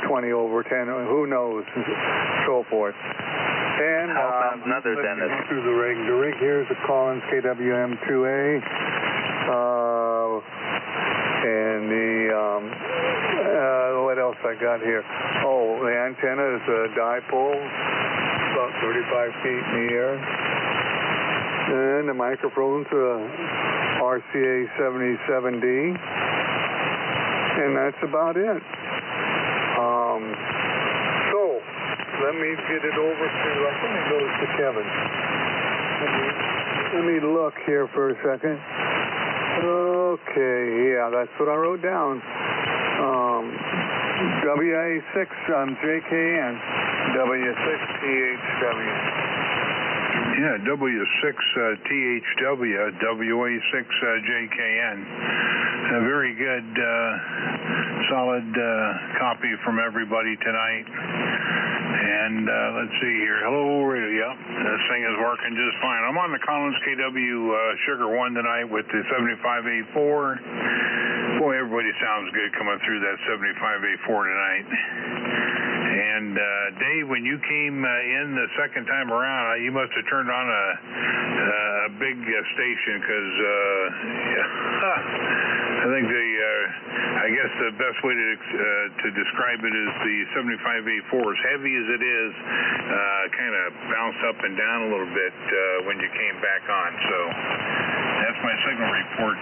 20 over 10, who knows, so forth. And how about another Dennis? Through the rig. The rig here is a Collins KWM2A. And what else I got here? Oh, the antenna is a dipole, about 35 feet in the air. And the microphone's a RCA 77D. And that's about it. So, let me get it over to, I think it goes to Kevin. Let me look here for a second. Okay, yeah, that's what I wrote down. WA6 JKN, W6THW. Yeah, W6THW, WA6JKN. A very good, solid copy from everybody tonight. And let's see here. Hello, radio. Yep, this thing is working just fine. I'm on the Collins KW Sugar 1 tonight with the 75A4. Boy, everybody sounds good coming through that 75A4 tonight. And Dave, when you came in the second time around, you must have turned on a big station, because I think I guess the best way to describe it is the 75A4, as heavy as it is, kind of bounced up and down a little bit when you came back on. So that's my signal report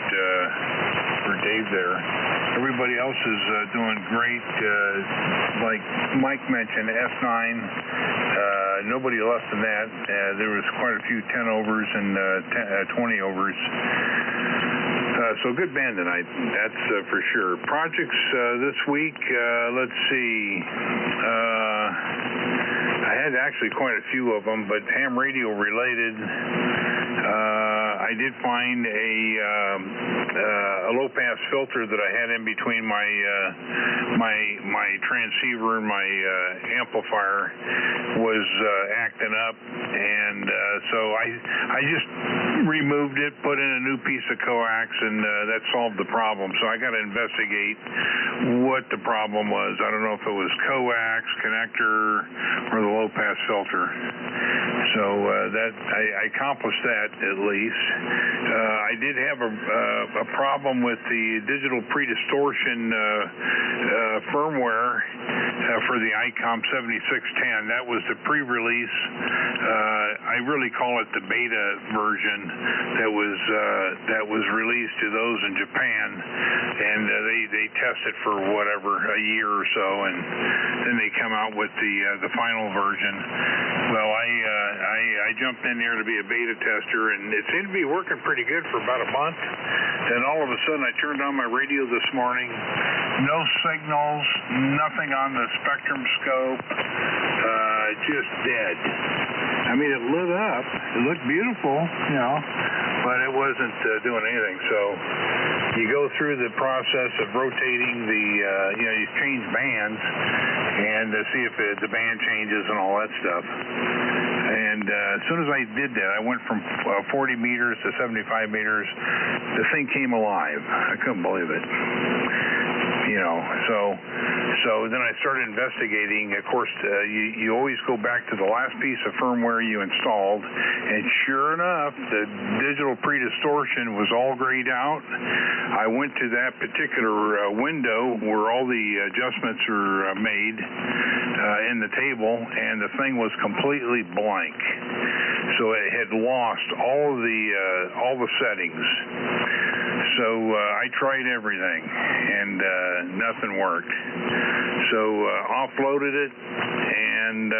for Dave there. Everybody else is doing great. Like Mike mentioned, S9, nobody less than that. There was quite a few 10 overs and 20 overs. So good band tonight, that's for sure. Projects this week, let's see. I had actually quite a few of them, but ham radio related. I I did find a low-pass filter that I had in between my transceiver and my amplifier was acting up, and so I just removed it, put in a new piece of coax, and that solved the problem. So I got to investigate what the problem was. I don't know if it was coax, connector, or the low-pass filter. So that I accomplished that at least. I did have a problem with the digital pre-distortion firmware for the ICOM 7610. That was the pre-release. I really call it the beta version that was released to those in Japan, and they test it for whatever, a year or so, and then they come out with the final version. Well, I jumped in there to be a beta tester, and it seemed to be working pretty good for about a month. Then all of a sudden I turned on my radio this morning, no signals, nothing on the spectrum scope, just dead. I mean, it lit up, it looked beautiful, you know, but it wasn't doing anything. So you go through the process of rotating the, you change bands and see if the band changes and all that stuff. And as soon as I did that, I went from 40 meters to 75 meters. The thing came alive. I couldn't believe it. So then I started investigating. Of course, you always go back to the last piece of firmware you installed, and sure enough, the digital pre-distortion was all grayed out. I went to that particular window where all the adjustments are made in the table, and the thing was completely blank. So it had lost all the settings. So I tried everything, and nothing worked. So offloaded it and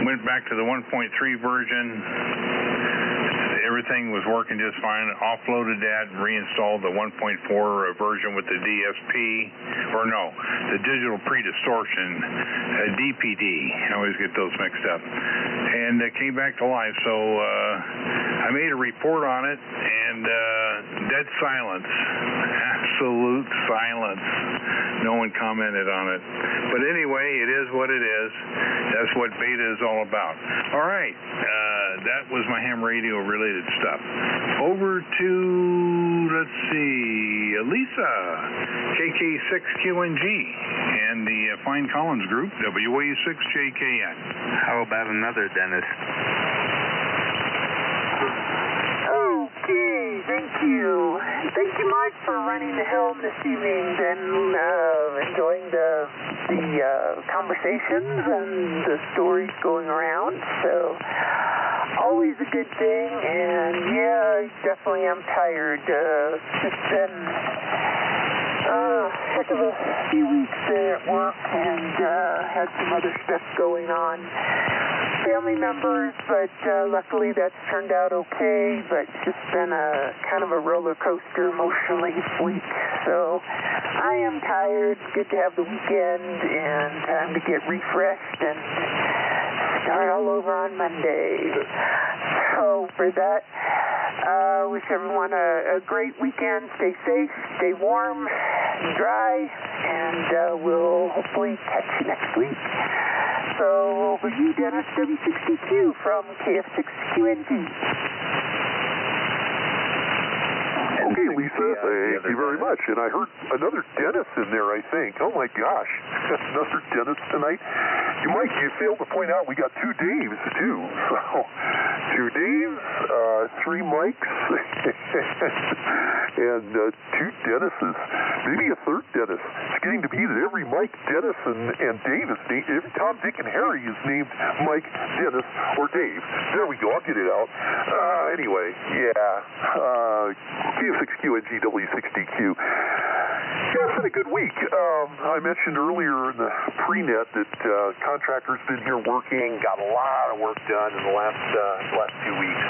went back to the 1.3 version. Everything was working just fine. Offloaded that and reinstalled the 1.4 version with the DSP, the digital pre-distortion, DPD. I always get those mixed up. And it came back to life. So I made a report on it, and dead silence, absolute silence. No one commented on it. But anyway, it is what it is. That's what beta is all about. All right. That was my ham radio related stuff. Over to, let's see, Lisa, KK6QNG, and the Fine Collins Group, WA6JKN. How about another Dennis? Okay, thank you. Thank you, Mike, for running the helm this evening and enjoying the conversations and the stories going around. So, always a good thing, and yeah, definitely I'm tired. It's just been a heck of a few weeks there at work, and had some other stuff going on. Family members, but luckily that's turned out okay, but it's just been a kind of a roller coaster emotionally this week. So I am tired. It's good to have the weekend and time to get refreshed and start all over on Monday. So for that, wish everyone a great weekend. Stay safe, stay warm, dry, and we'll hopefully catch you next week. So over to you, Dennis W60Q from KF6QNG. Okay, Lisa, thank you very much. And I heard another Dennis in there, I think. Oh, my gosh. Another Dennis tonight. You failed to point out we got two Daves, too. So, two Daves, three Mikes, and two Dennises. Maybe a third Dennis. It's getting to be that every Mike, Dennis, and Dave is named, every Tom, Dick, and Harry is named Mike, Dennis, or Dave. There we go. I'll get it out. Anyway, yeah. KF6Q and GW60Q. Yeah, it's been a good week. I mentioned earlier in the pre-net that contractors been here working, got a lot of work done in the last 2 weeks.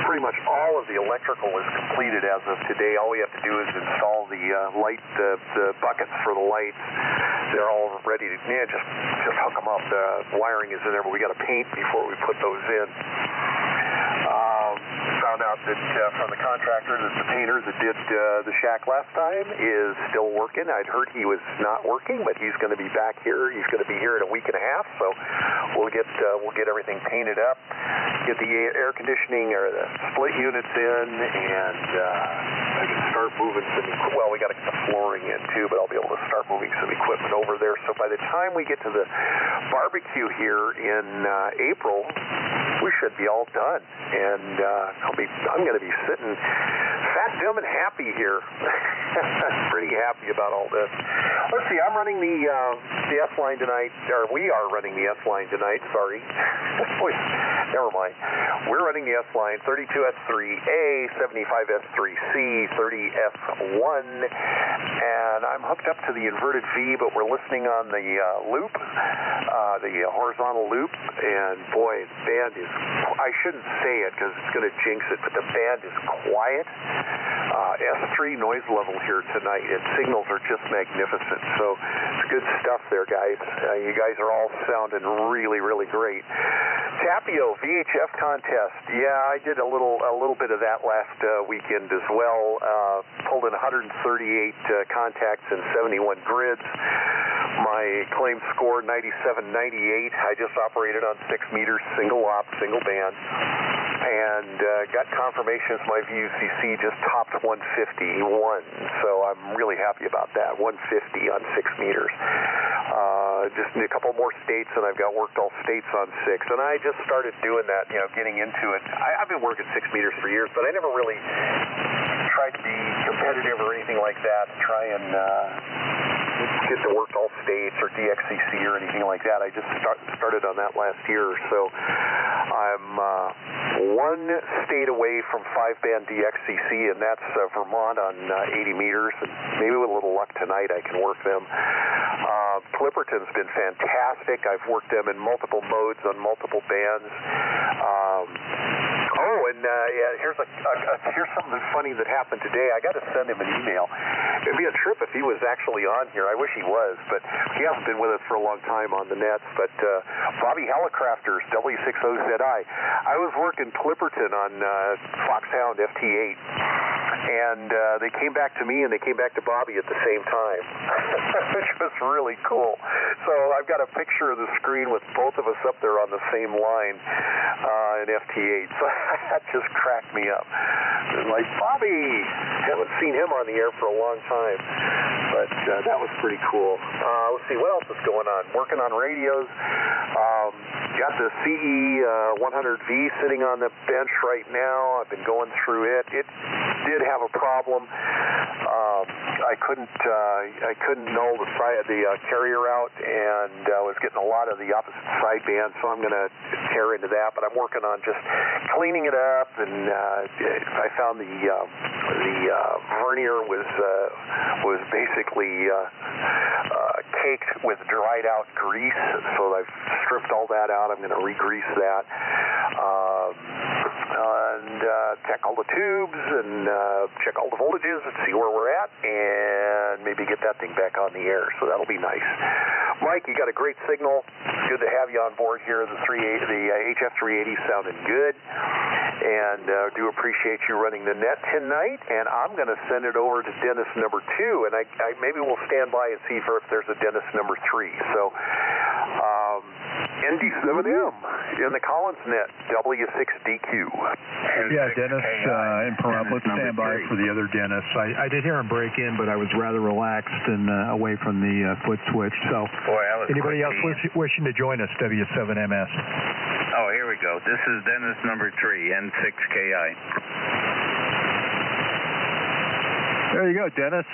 Pretty much all of the electrical is completed as of today. All we have to do is install the the buckets for the lights. They're all ready to just hook them up. The wiring is in there, but we got to paint before we put those in. found out that from the contractor that the painter that did the shack last time is still working. I'd heard he was not working, but he's going to be back here. He's going to be here in a week and a half, so we'll get everything painted up, get the air conditioning or the split units in, and I can start moving some. Well, we got to get the flooring in too, but I'll be able to start moving some equipment over there. So by the time we get to the barbecue here in April, we should be all done, and I'm going to be sitting fat, dumb, and happy here. Pretty happy about all this. Let's see, I'm running the S-line tonight, or we are running the S-line tonight, sorry. Never mind. We're running the S-line 32S3A, 75S3C, 30S1, and I'm hooked up to the inverted V, but we're listening on the loop, the horizontal loop, and boy, the band is, I shouldn't say it because it's going to jinx it, but the band is quiet. S3 noise level here tonight, and signals are just magnificent. So it's good stuff there, guys. You guys are all sounding really, really great. Tapio VHF contest. Yeah, I did a little bit of that last weekend as well. Pulled in 138 contacts and 71 grids. My claim score 97.98. I just operated on 6 meters, single op, single band, and got confirmations my VUCC just topped 151. So I'm really happy about that. 150 on 6 meters. Just need a couple more states, and I've got worked all states on 6. And I just started doing that, getting into it. I've been working 6 meters for years, but I never really tried to be competitive or anything like that. Try and get to work all states or DXCC or anything like that. I just started on that last year. So I'm one state away from 5-band DXCC, and that's Vermont on 80 meters. And maybe with a little luck tonight I can work them. Clipperton's been fantastic. I've worked them in multiple modes on multiple bands. Here's something funny that happened today. I got to send him an email. It'd be a trip if he was actually on here. I wish he was, but he hasn't been with us for a long time on the nets. But Bobby Hallicrafters, W60ZI. I was working Clipperton on Foxhound FT8, and they came back to me and they came back to Bobby at the same time, which was really cool. So I've got a picture of the screen with both of us up there on the same line in FT8. So that just cracked me up. Like, Bobby, haven't seen him on the air for a long time. But that was pretty cool. Let's see, what else is going on? Working on radios. Got the CE 100V sitting on the bench right now. I've been going through it. It did have a problem. I couldn't null the carrier out, and I was getting a lot of the opposite sideband, so I'm going to tear into that. But I'm working on just cleaning it up, and I found the vernier was basically caked with dried out grease, so I've stripped all that out. I'm going to re-grease that. And check all the tubes and check all the voltages and see where we're at, and maybe get that thing back on the air. So that'll be nice. Mike, you got a great signal. It's good to have you on board here. The HF380 sounded good, and do appreciate you running the net tonight. And I'm going to send it over to Dennis number 2, and I maybe we'll stand by and see if there's a Dennis number 3. So ND7M in the Collins net, W6DQ. Yeah, Dennis in Pahrump. Let's stand by for the other Dennis. I did hear him break in, but I was rather relaxed and away from the foot switch. So anybody else wishing to join us, W7MS? Oh, here we go. This is Dennis number 3, N6KI. There you go, Dennis,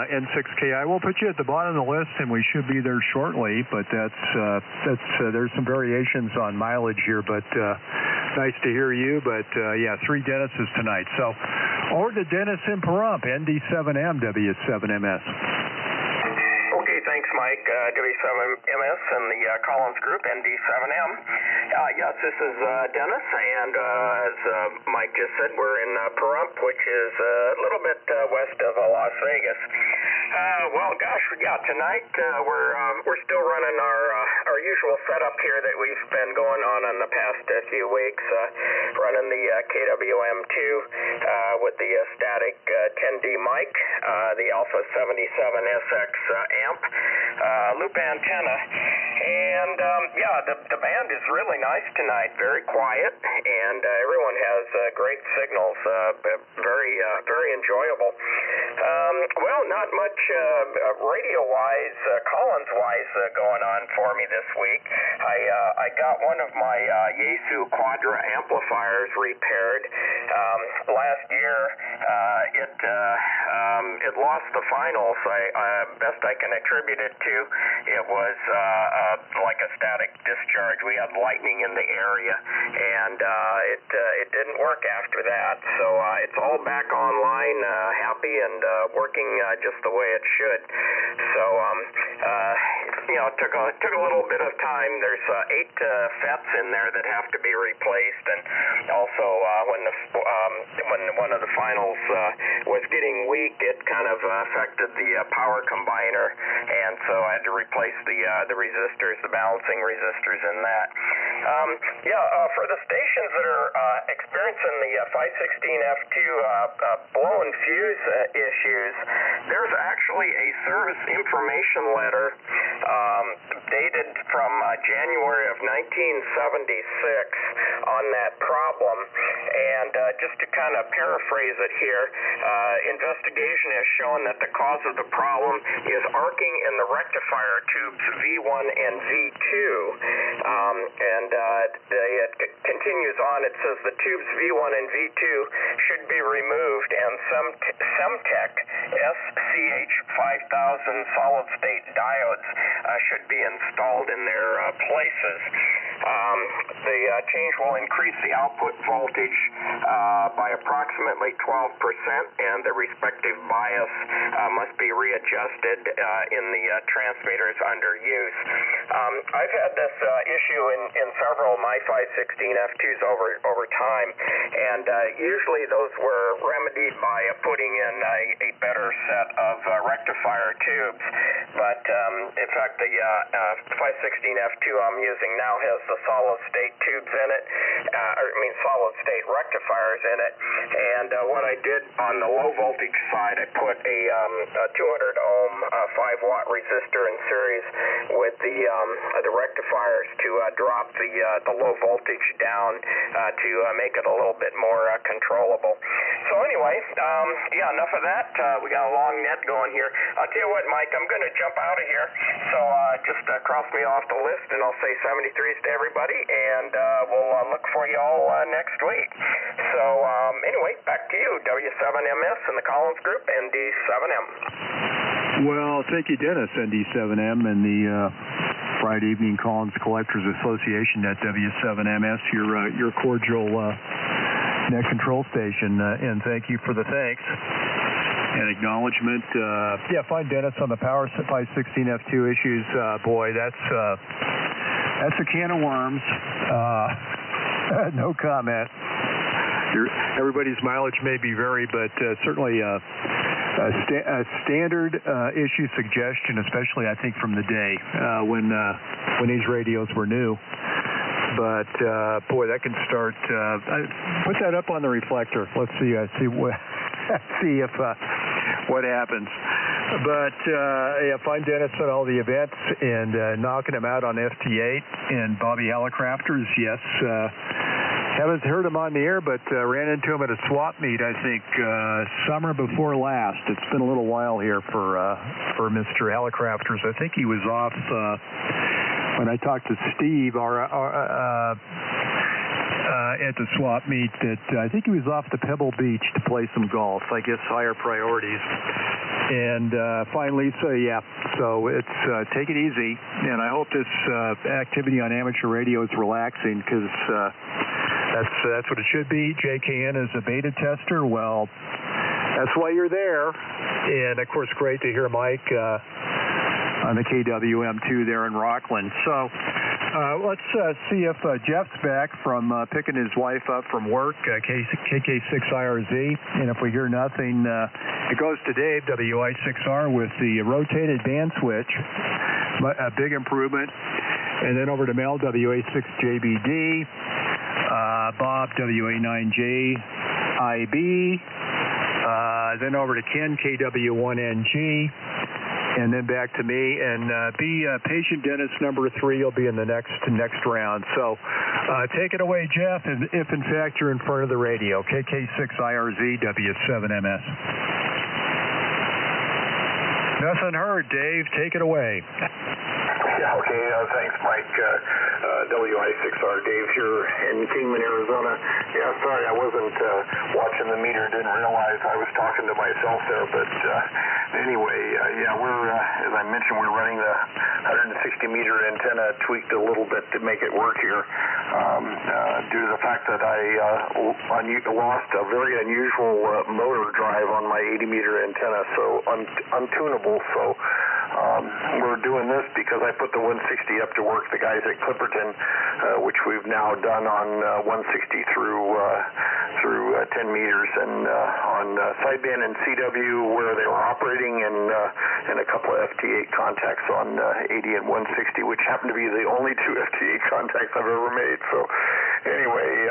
N6KI. We'll put you at the bottom of the list, and we should be there shortly. But there's some variations on mileage here, but nice to hear you. But yeah, 3 Dennises tonight. So over to Dennis in Pahrump, ND7M, W7MS. Okay, thanks, Mike. W7MS and the Collins Group, ND7M. Yes, this is Dennis, and as Mike just said, we're in Pahrump, which is a little bit west of Las Vegas. Well, gosh, yeah, tonight we're still running our usual setup here that we've been going on the past few weeks, running the KWM2 with the static 10D mic, the Alpha 77SX amp, loop antenna, and the band is really nice tonight, very quiet, and everyone has great signals, very enjoyable. Well, not much radio-wise, Collins-wise going on for me this week. I got one of my Yaesu Quadra amplifiers repaired. Last year, it lost the finals. Best I can attribute it to, it was like a static discharge. We had lightning in the area, and it didn't work after that. So it's all back online, happy and working just the way it should. So it took a little bit of time. There's 8 FETs in there that have to be replaced, and also when one of the finals was getting weak, it kind of affected the power combiner, and so I had to replace the resistors, the balancing resistors in that. For the stations that are experiencing the 516F2 blown fuse issues, there's actually a service information letter dated from January of 1976 on that problem. And just to kind of paraphrase it here, investigation has shown that the cause of the problem is arcing in the rectifier tubes V1 and V2. It continues on. It says the tubes V1 and V2 should be removed, and Semtech SCH 5000 solid-state diodes should be installed in their places. The change will increase the output voltage by approximately 12%, and the respective bias must be readjusted in the transmitters under use. I've had this issue in several of my 516F2s over time, and usually those were remedied by putting in a better set of rectifier tubes. But in fact, the 516F2 I'm using now has the solid-state tubes in it, solid-state rectifiers in it. And what I did on the low-voltage side, I put a 200-ohm 5-watt resistor in series with the rectifiers to drop the low voltage down to make it a little bit more controllable. So anyway, enough of that. We got a long net going here. I'll tell you what, Mike, I'm going to jump out of here. So just cross me off the list, and I'll say 73s to everybody, and we'll look for you all next week. So anyway, back to you, W7MS and the Collins Group, ND7M. Well, thank you, Dennis, ND7M, and the Friday Evening Collins Collectors Association at W7MS, your cordial net control station, and thank you for the thanks and acknowledgement. Find Dennis on the Power 516F2 issues. Boy, that's a can of worms. No comment. Everybody's mileage may be varied, but certainly a standard issue suggestion, especially I think from the day when these radios were new. But boy, that can start. Put that up on the reflector. Let's see if what happens. But find Dennis at all the events and knocking him out on FT8 and Bobby Helicrafters. Yes. Haven't heard him on the air, but ran into him at a swap meet, I think, summer before last. It's been a little while here for Mr. Helicrafters. I think he was off when I talked to Steve at the swap meet. That I think he was off to Pebble Beach to play some golf. I guess higher priorities. And find Lisa, so it's take it easy, and I hope this activity on amateur radio is relaxing, because that's what it should be. JKN is a beta tester. Well, that's why you're there. And of course, great to hear Mike on the KWM2 there in Rockland. So let's see if Jeff's back from picking his wife up from work, KK6IRZ. And if we hear nothing, it goes to Dave, WI6R, with the rotated band switch. A big improvement. And then over to Mel, WA6JBD, Bob, WA9JIB, then over to Ken, KW1NG, and then back to me. And be patient Dennis number 3 will be in the next round. So take it away, Jeff, if in fact you're in front of the radio. KK6IRZ W7MS. Nothing heard, Dave. Take it away. Yeah, okay. Thanks, Mike. WI6R Dave here in Kingman, Arizona. Yeah, sorry I wasn't watching the meter. Didn't realize I was talking to myself there. But anyway, yeah, we're, as I mentioned, we're running the 160-meter antenna tweaked a little bit to make it work here due to the fact that I lost a very unusual motor drive on my 80-meter antenna, so untunable. So we're doing this because I put the 160 up to work. The guys at Clipperton, which we've now done on 160 through 10 meters, and on sideband and CW where they were operating, and a couple of FT8 contacts on 80 and 160, which happen to be the only 2 FT8 contacts I've ever made. So anyway,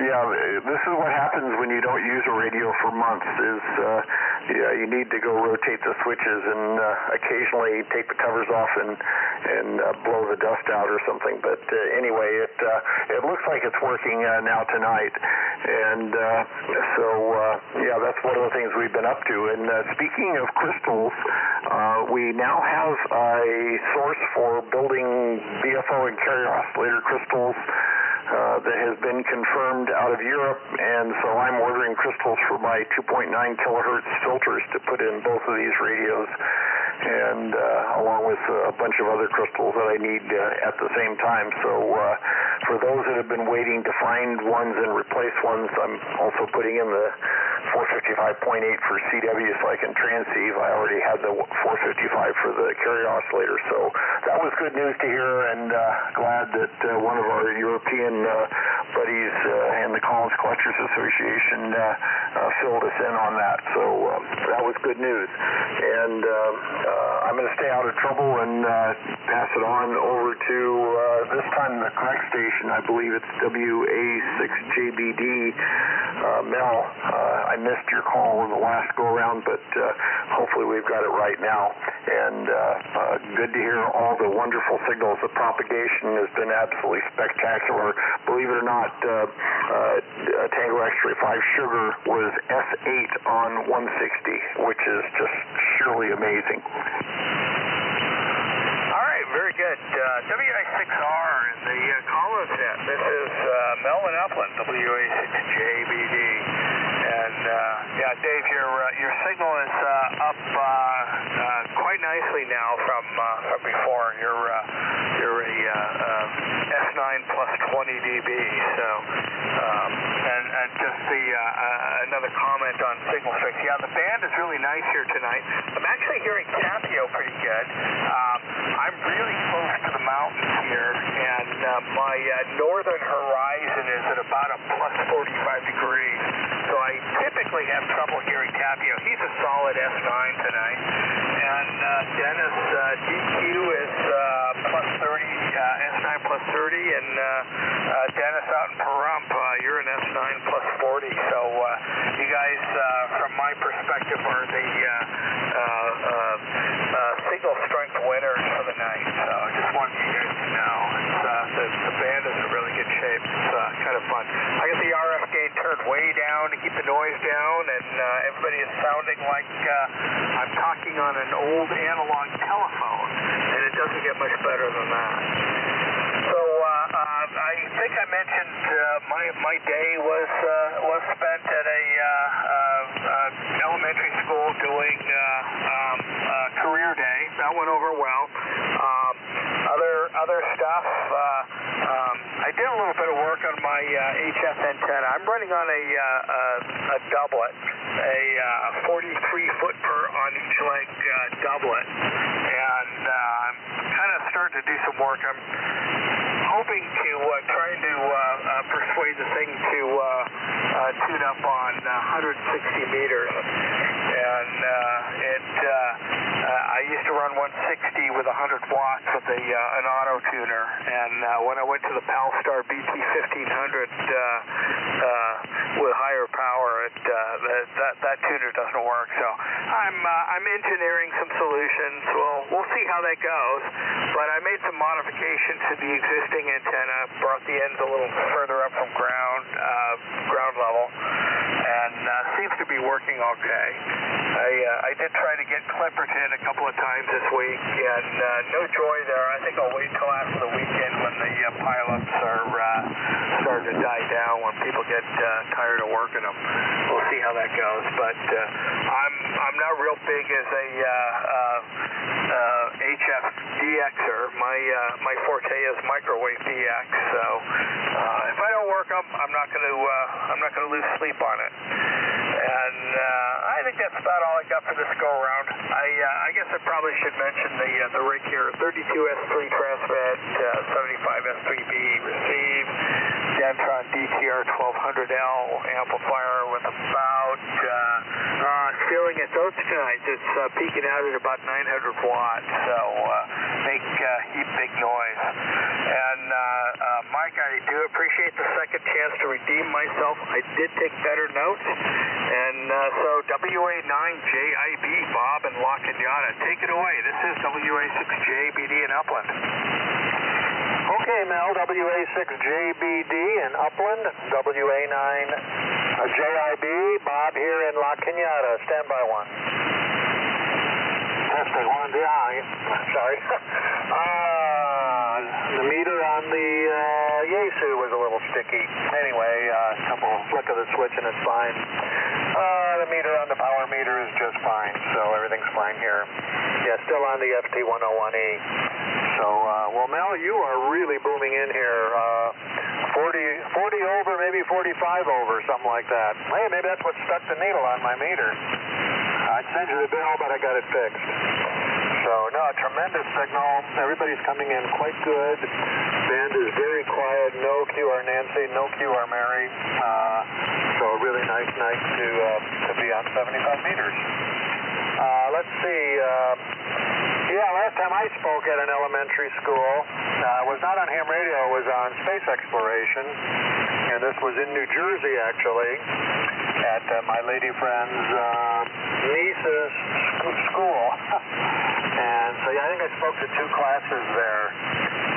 yeah, this is what happens when you don't use a radio for months. You need to go rotate the switches and occasionally take the covers off and blow the dust out or something. But anyway, it looks like it's working now tonight. And so yeah, that's one of the things we've been up to. And speaking of crystals, we now have a source for building BFO and carrier oscillator crystals that has been confirmed out of Europe, and so I'm ordering crystals for my 2.9 kilohertz filters to put in both of these radios, and along with a bunch of other crystals that I need at the same time. So for those that have been waiting to find ones and replace ones, I'm also putting in the 455.8 for CW so I can transceive. I already had the 455 for the carrier oscillator, so that was good news to hear, and glad that one of our European buddies and the Collins Collectors Association filled us in on that. So that was good news. And I'm going to stay out of trouble and pass it on over to this time the correct station. I believe it's WA6JBD. Mel, I missed your call in the last go-around, but hopefully we've got it right now. And good to hear all the wonderful signals. The propagation has been absolutely spectacular. Believe it or not, Tango X-Ray 5 Sugar was S8 on 160, which is just surely amazing. All right, very good. WI6R in the Collins net. This is Melvin Upland, WA6JBD. And yeah, Dave, your signal is up quite nicely now from before. You're a S9 plus 20 dB. So and just another comment on signal strength. Yeah, the band is really nice here tonight. I'm actually hearing Capio pretty good. I'm really close to the mountains here, and my northern horizon is at about a plus 45 degrees. So I typically have trouble hearing Capio. He's a solid S9 tonight. And Dennis, DQ is plus 30, S9 plus 30, and Dennis out in Pahrump, you're an S9 plus 40. So you guys, from my perspective, are the signal strength winners for the night. So I just wanted you guys to know. The band is in really good shape. It's kind of fun. I got the RF gain turned way down to keep the noise down, and everybody is sounding like I'm talking on an old analog telephone, and it doesn't get much better than that. So I think I mentioned my day was spent at a elementary school doing career day. That went over well. Other stuff. I did a little bit of work on my HF antenna. I'm running on a doublet, a 43-foot per on each leg doublet, and I'm kind of starting to do some work. I'm hoping to trying to persuade the thing to tune up on 160 meters, and I used to run run 160 with 100 watts with an auto tuner, and when I went to the Palstar BT1500 with higher power, that tuner doesn't work. So I'm engineering some solutions. We'll see how that goes. But I made some modifications to the existing antenna, brought the ends a little further up from ground level, and seems to be working okay. I did try to get Clipperton a couple of times this week, and no joy there. I think I'll wait till after the weekend when the pileups are starting to die down, when people get tired of working them. We'll see how that goes. But I'm not real big as a HF DXer. My forte is microwave DX. So if I don't work them, I'm not going to lose sleep on it. And I think that's about all I got for this go-around. I guess I probably should mention the rig here. 32S3 transmit, 75S3B receive, Dentron DTR 1200L amplifier with about, feeling its oats tonight. It's peaking out at about 900 watts, so make big noise. And Mike, I do appreciate the second chance to redeem myself. I did take better notes. And so WA9JIB, Bob and La Cañada, take it away. This is WA6JBD in Upland. Okay, Mel, WA6JBD in Upland, WA9JIB, Bob here in La Cañada. Stand by one. Testing one, sorry. The meter on the Yaesu was a little sticky. Anyway, a couple flick of the switch and it's fine. The meter on the power meter is just fine, so everything's fine here. Yeah, still on the FT101E. So, well, Mel, you are really booming in here. 40 over, maybe 45 over, something like that. Hey, maybe that's what stuck the needle on my meter. I'd send you the bill, but I got it fixed. So, no, tremendous signal. Everybody's coming in quite good. Band is very quiet. No QR Nancy, no QR Mary. So a really nice night to be on 75 meters. Let's see. Last time I spoke at an elementary school, was not on ham radio, it was on space exploration. And this was in New Jersey, actually, at my lady friend's niece's school. And so, I think I spoke to 2 classes there.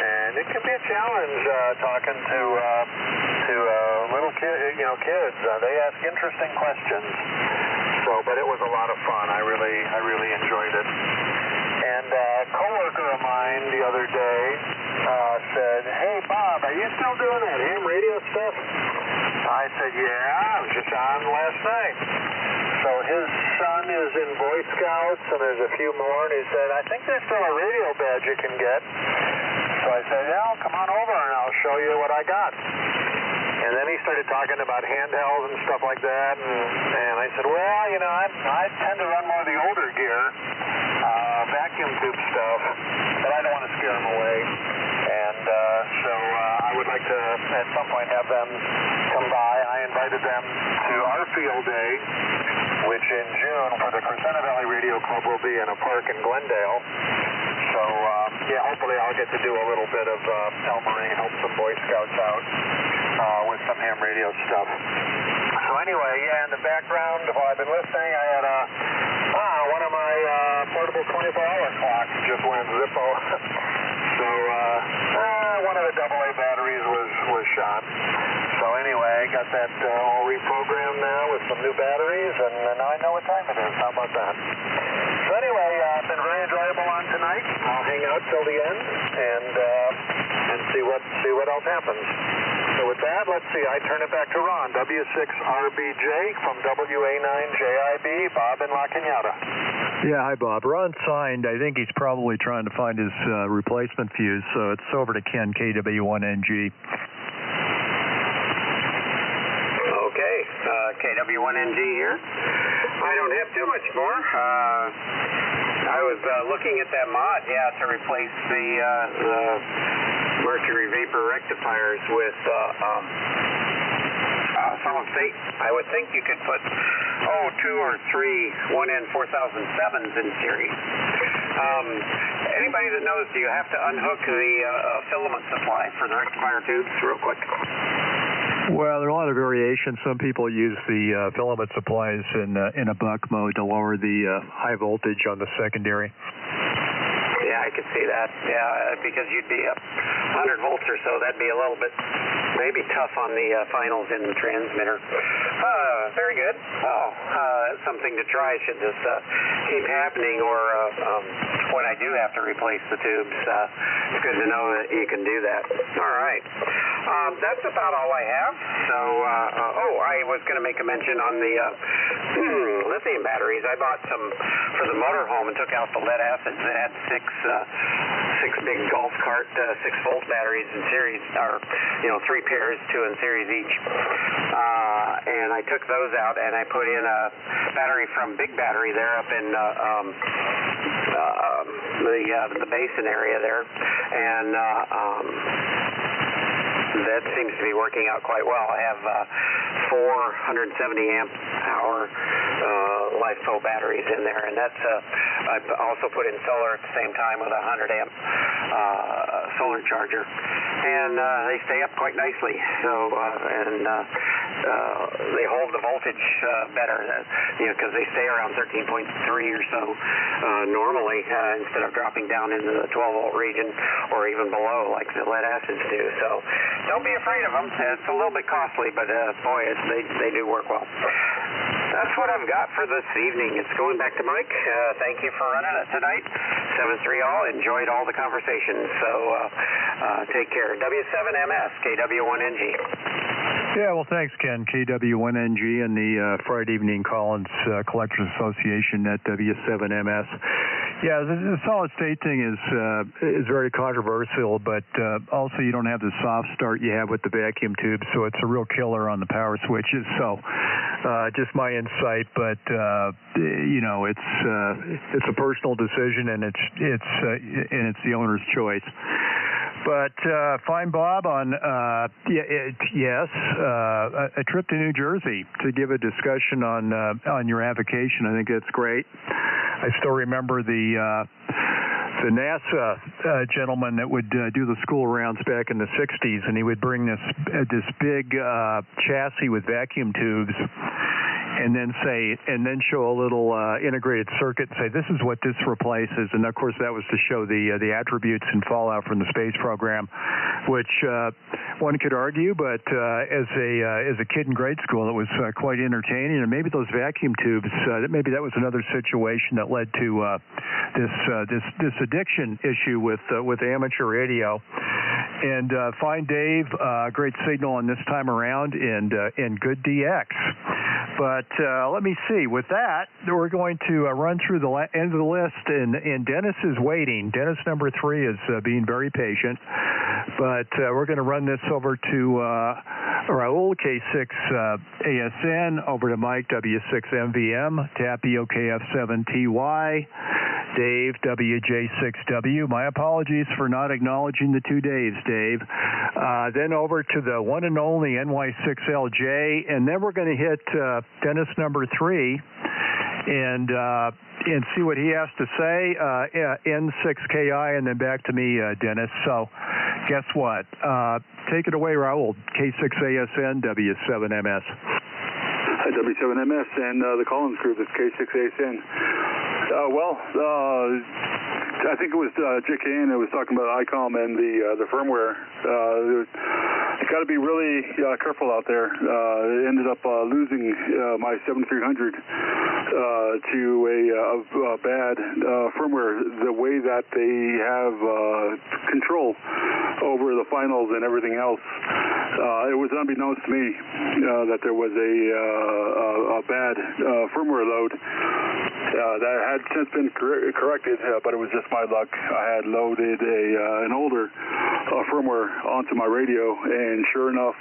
And it can be a challenge talking to little kids. They ask interesting questions. So, but it was a lot of fun. I really enjoyed it. And a coworker of mine the other day said, "Hey, Bob, are you still doing that ham radio stuff?" I said, "Yeah, I was just on last night." So his son is in Boy Scouts, and there's a few more, and he said, "I think there's still a radio badge you can get." So I said, "Yeah, come on over, and I'll show you what I got." And then he started talking about handhelds and stuff like that, and I said, "Well, I tend to run more of the older gear, vacuum tube stuff, but I don't want to scare them away. And so I would like to, at some point, have them come by. I invited them to our field day, which in June for the Crescenta Valley Radio Club will be in a park in Glendale. So, hopefully I'll get to do a little bit of Elmering, help some Boy Scouts out with some ham radio stuff. So anyway, in the background, while I've been listening, I had one of my portable 24-hour clocks just went Zippo. So one of the AA batteries was shot. So anyway, I got that all reprogrammed now with some new batteries, and now I know what time it is. How about that? So anyway, it's been very enjoyable on tonight. I'll hang out till the end and see what else happens. So with that, let's see. I turn it back to Ron, W6RBJ from WA9JIB, Bob in La Cañada. Yeah, hi, Bob. Ron signed. I think he's probably trying to find his replacement fuse, so it's over to Ken, KW1NG. Okay, KW1NG here. I don't have too much more. I was looking at that mod, to replace the mercury vapor rectifiers with solid state. I would think you could put 2 or 3 1N4007s in series. Anybody that knows, do you have to unhook the filament supply for the rectifier tubes real quick? Well, there are a lot of variations. Some people use the filament supplies in a buck mode to lower the high voltage on the secondary. Yeah, I could see that. Yeah, because you'd be up 100 volts or so. That'd be a little bit maybe tough on the finals in the transmitter. Very good. Well, something to try should this keep happening, or when I do have to replace the tubes. It's good to know that you can do that. All right. That's about all I have. So, I was going to make a mention on the lithium batteries. I bought some for the motorhome and took out the lead acids. It had six big golf cart 6-volt batteries in series, or 3 pairs, 2 in series each. And I took those out and I put in a battery from Big Battery there up in the basin area there, and that seems to be working out quite well. I have 470 amp hour LiFePO batteries in there, and that's I also put in solar at the same time with a 100 amp solar charger, and they stay up quite nicely. So they hold the voltage better, because they stay around 13.3 or so normally, instead of dropping down into the 12-volt region or even below like the lead acids do. So don't be afraid of them. It's a little bit costly, but boy, they do work well. That's what I've got for this evening. It's going back to Mike. Thank you for running it tonight. 7-3 all. Enjoyed all the conversations. So take care. W7MS, KW1NG. Yeah, well, thanks, Ken. KW1NG and the Friday Evening Collins Collectors Association at W7MS. Yeah, the solid-state thing is very controversial, but also you don't have the soft start you have with the vacuum tube, so it's a real killer on the power switches. So just my insight, but it's a personal decision, and it's the owner's choice. But find Bob on a trip to New Jersey to give a discussion on your avocation. I think that's great. I still remember the NASA gentleman that would do the school rounds back in the 60s, and he would bring this big chassis with vacuum tubes, and then show a little integrated circuit and say, this is what this replaces. And of course that was to show the attributes and fallout from the space program, which one could argue, but as a kid in grade school, it was quite entertaining. And maybe those vacuum tubes, maybe that was another situation that led to this addiction issue with amateur radio. And find Dave, great signal on this time around, and good DX. But let me see. With that, we're going to run through the end of the list, and Dennis is waiting. Dennis number 3 is being very patient. But we're going to run this over to Raul, K6 ASN, over to Mike, W6MVM, Tappy, OKF7TY, Dave, WJ6W. My apologies for not acknowledging the 2 Daves, Dave. Then over to the one and only NY6LJ, and then we're going to hit Dennis number 3 and see what he has to say, N6KI, and then back to me, Dennis. So guess what? Take it away, Raul, K6ASN, W7MS. Hi, W7MS and the Collins group, it's K6ASN. I think it was JKN that was talking about ICOM and the firmware. You got to be really careful out there. Ended up losing my 7300 to a bad firmware. The way that they have control over the finals and everything else, it was unbeknownst to me that there was a bad firmware load. That had since been corrected, but it was just my luck. I had loaded an older firmware onto my radio, and sure enough,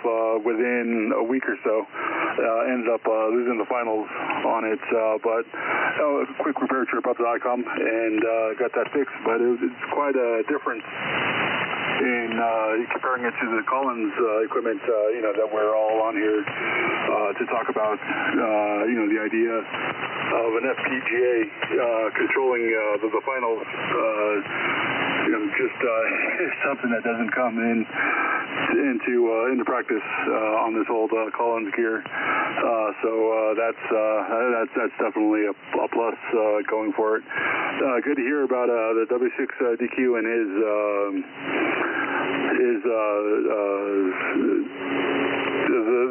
within a week or so, ended up losing the finals on it. But a quick repair trip up to ICOM and got that fixed. But it's quite a difference in comparing it to the Collins equipment, that we're all on here to talk about, the idea of an FPGA controlling the finals, just something that doesn't come into practice on this old Collins gear. So that's definitely a plus going for it. Good to hear about the W6 DQ and his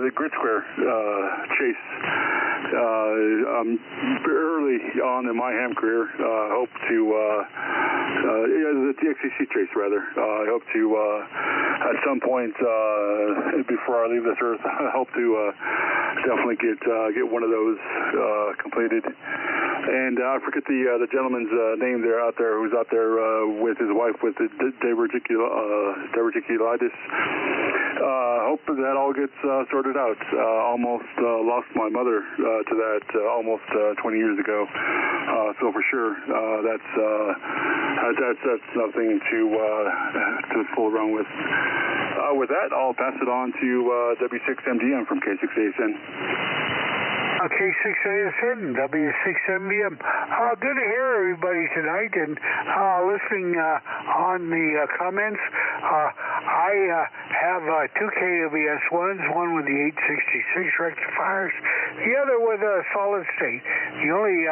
the grid square chase. I'm early on in my ham career. Hope to the TXCC chase rather. I hope to at some point before I leave this earth, I hope to definitely get one of those completed. And I forget the gentleman's name there out there who's out there with his wife with the diverticulitis. Hope that all gets sorted out. Almost lost my mother to that almost 20 years ago. So for sure, that's nothing to fool around with. With that, I'll pass it on to W6MDM from K6ASN. K6ASN, W6MBM. Good to hear everybody tonight and listening on the comments. I have two KWS-1s, one with the 866 rectifiers, the other with a solid state. The only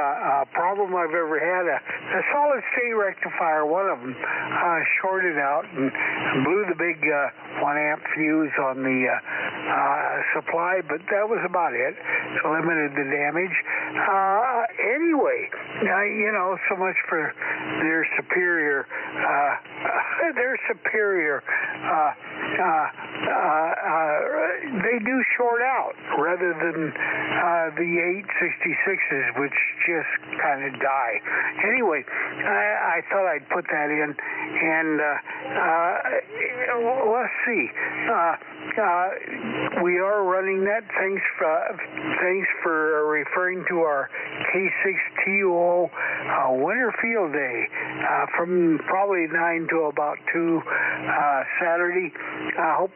problem I've ever had, a solid state rectifier, one of them shorted out and blew the big 1 amp fuse on the supply, but that was about it. It limited the damage. Anyway, so much for their superior. They do short out rather than the 866s, which just kind of die. Anyway, I thought I'd put that in, and let's see. We are running that. Thanks for referring to our K6TUO winter field day from probably 9 to about 2 Saturday. I hope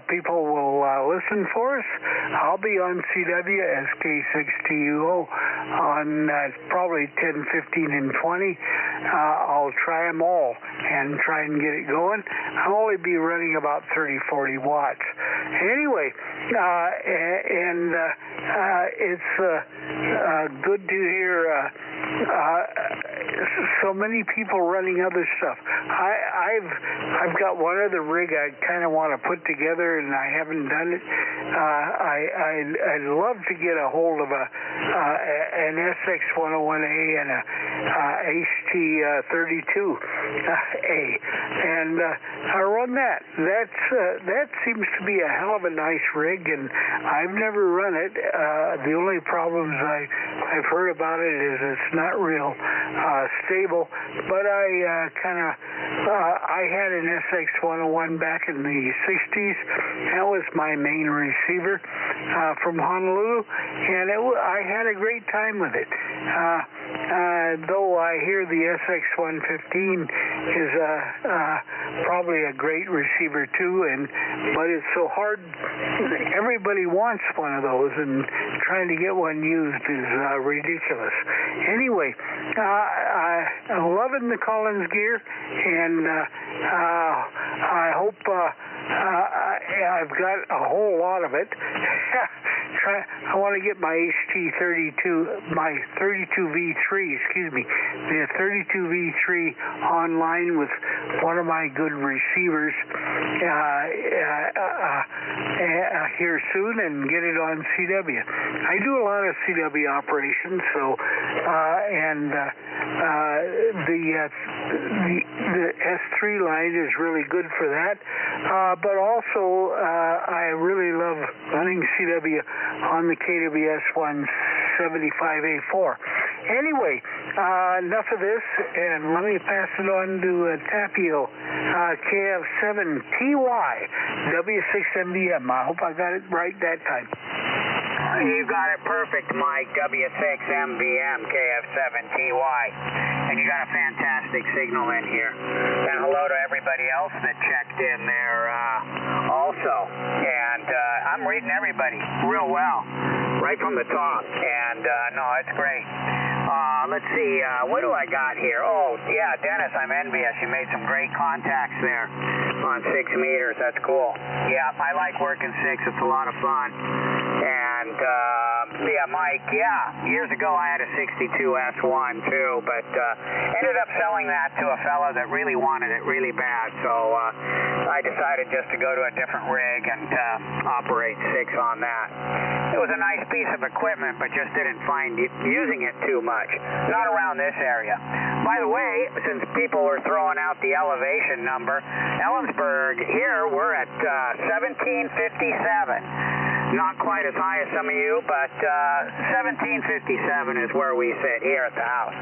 people will listen for us. I'll be on CW as K6TUO on probably 10, 15, and 20. I'll try them all and try and get it going. I'll only be running about 30, 40 watts. Anyway, it's good to hear so many people running other stuff. I've got one other rig I kind of want to put together, and I haven't done it. I'd love to get a hold of an SX101A and a HT32A, and I run that. That seems to be a hell of a nice rig, and I've never run it. The only problems I've heard about it is it's not real stable, but I had an SX101 back in the 60s. That was my main receiver from Honolulu, and I had a great time with it. Though I hear the SX115 is probably a great receiver too, but it's so hard. Everybody wants one of those, and trying to get one used is ridiculous. Anyway, I'm loving the Collins gear, and I hope I've got a whole lot of it. I want to get my HT32, my 32V3, the 32V3 online with one of my good receivers here soon and get it on CW. I do a lot of CW operations, so the S3 line is really good for that, but also I really love running CW on the KWS-175A4. Anyway, enough of this, and let me pass it on to Tapio, KF7TY, W6MDM. I hope I got it right that time. You got it perfect, Mike. W6MVM KF7TY. And you got a fantastic signal in here. And hello to everybody else that checked in there also. And I'm reading everybody real well, right from the top. And no, it's great. Let's see, what do I got here? Oh, yeah, Dennis, I'm envious. You made some great contacts there on 6 meters. That's cool. Yeah, I like working 6. It's a lot of fun. And, yeah, Mike, yeah, years ago I had a 62 S1 too, but ended up selling that to a fellow that really wanted it really bad. So I decided just to go to a different rig and operate 6 on that. It was a nice piece of equipment, but just didn't find using it too much. Not around this area. By the way, since people were throwing out the elevation number, Ellensburg, here we're at 1757. Not quite as high as some of you, but 1757 is where we sit here at the house.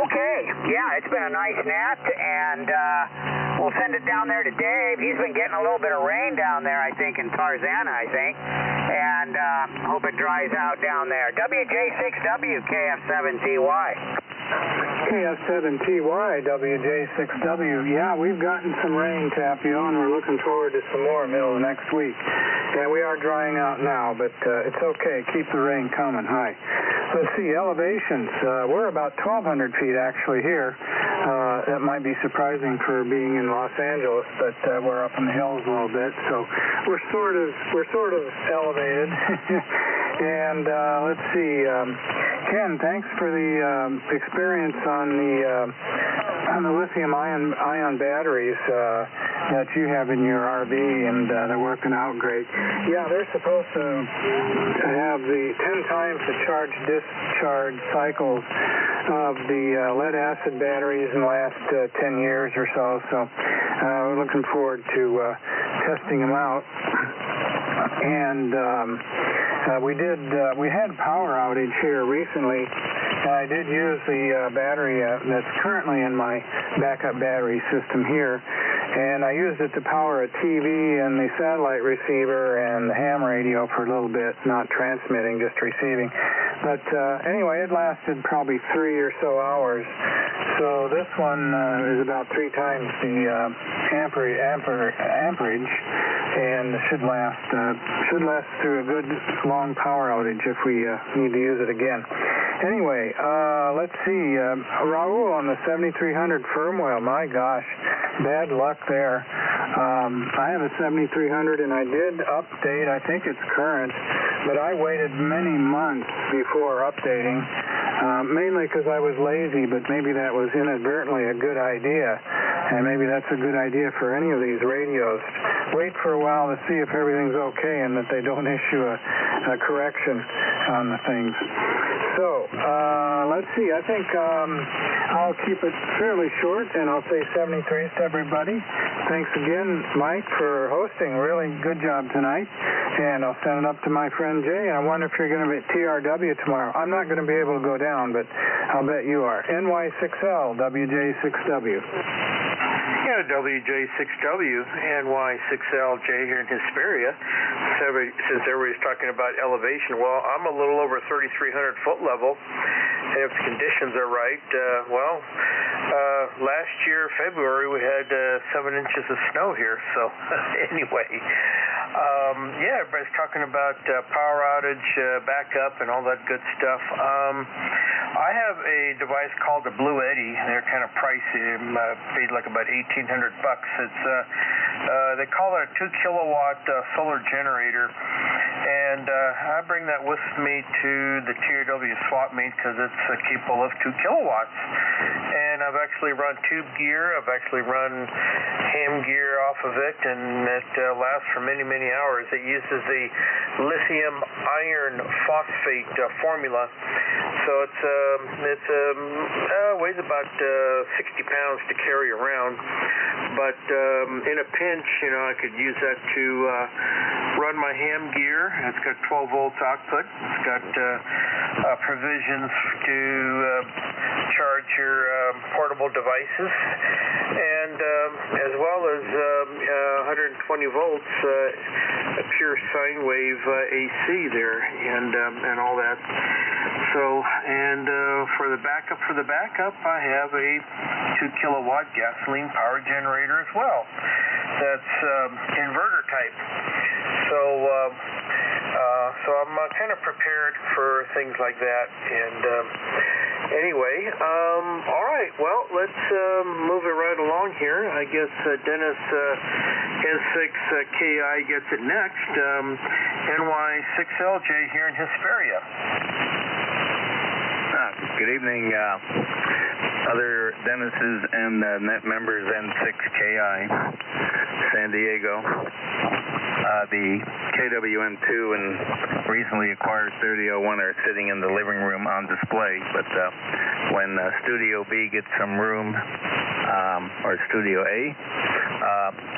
Okay, yeah, it's been a nice net, and we'll send it down there to Dave. He's been getting a little bit of rain down there, I think, in Tarzana, I think, and hope it dries out down there. WJ6W, KF7TY. KF7TY, WJ6W. Yeah, we've gotten some rain, Tapio, and we're looking forward to some more middle of next week. Yeah, we are drying out now, but it's okay. Keep the rain coming. Hi. Let's see, elevations. We're about 1,200 feet actually here. That might be surprising for being in Los Angeles, but we're up in the hills a little bit, so we're sort of elevated. And let's see, Ken, thanks for the experience on the lithium-ion batteries that you have in your RV, and they're working out great. Yeah, they're supposed to have the 10 times the charge-discharge cycles of the lead-acid batteries in the last 10 years or so. So we're looking forward to testing them out. And we had power outage here recently. I did use the battery that's currently in my backup battery system here, and I used it to power a TV and the satellite receiver and the ham radio for a little bit, not transmitting, just receiving. But anyway, it lasted probably 3 or so hours. So this one is about 3 times the amperage, and should last through a good long power outage if we need to use it again. Anyway, let's see. Raul on the 7300 firmware. My gosh, bad luck there. I have a 7300 and I did update. I think it's current, but I waited many months before updating, mainly because I was lazy, but maybe that was inadvertently a good idea, and maybe that's a good idea for any of these radios. Wait for a while to see if everything's okay and that they don't issue a correction on the things. So, let's see. I think I'll keep it fairly short, and I'll say 73s to everybody. Thanks again, Mike, for hosting. Really good job tonight. And I'll send it up to my friend Jay. And I wonder if you're going to be at TRW tomorrow. I'm not going to be able to go down, but I'll bet you are. NY6L, WJ6W. Yeah, WJ6W, NY6LJ here in Hesperia. Since everybody's talking about elevation, well, I'm a little over 3,300 foot level, and if the conditions are right, last year, February, we had 7 inches of snow here, so anyway. Yeah, everybody's talking about power outage, backup, and all that good stuff. I have a device called the Blue Eddy. They're kind of pricey. Paid like about $1,800. It's they call it a 2 kilowatt solar generator, and I bring that with me to the TRW swap meet because it's capable of 2 kilowatts. And I've actually run tube gear. I've actually run ham gear off of it, and it lasts for many, many hours. It uses the lithium iron phosphate formula, so it weighs about 60 pounds to carry around. But in a pinch, I could use that to run my ham gear. It's got 12 volts output. It's got provisions to charge your portable devices, and as well as 120 volts pure sine wave AC there, and all that. So, and for the backup, I have a 2 kilowatt gasoline power generator as well. That's inverter type. So I'm kind of prepared for things like that. And anyway, all right. Well, let's move it right along here. I guess Dennis S6KI gets it next. NY6LJ here in Hesperia. Good evening, other Dennis's and net members N6KI, San Diego. The KWM2 and recently acquired 3001 are sitting in the living room on display, but when Studio B gets some room, or Studio A,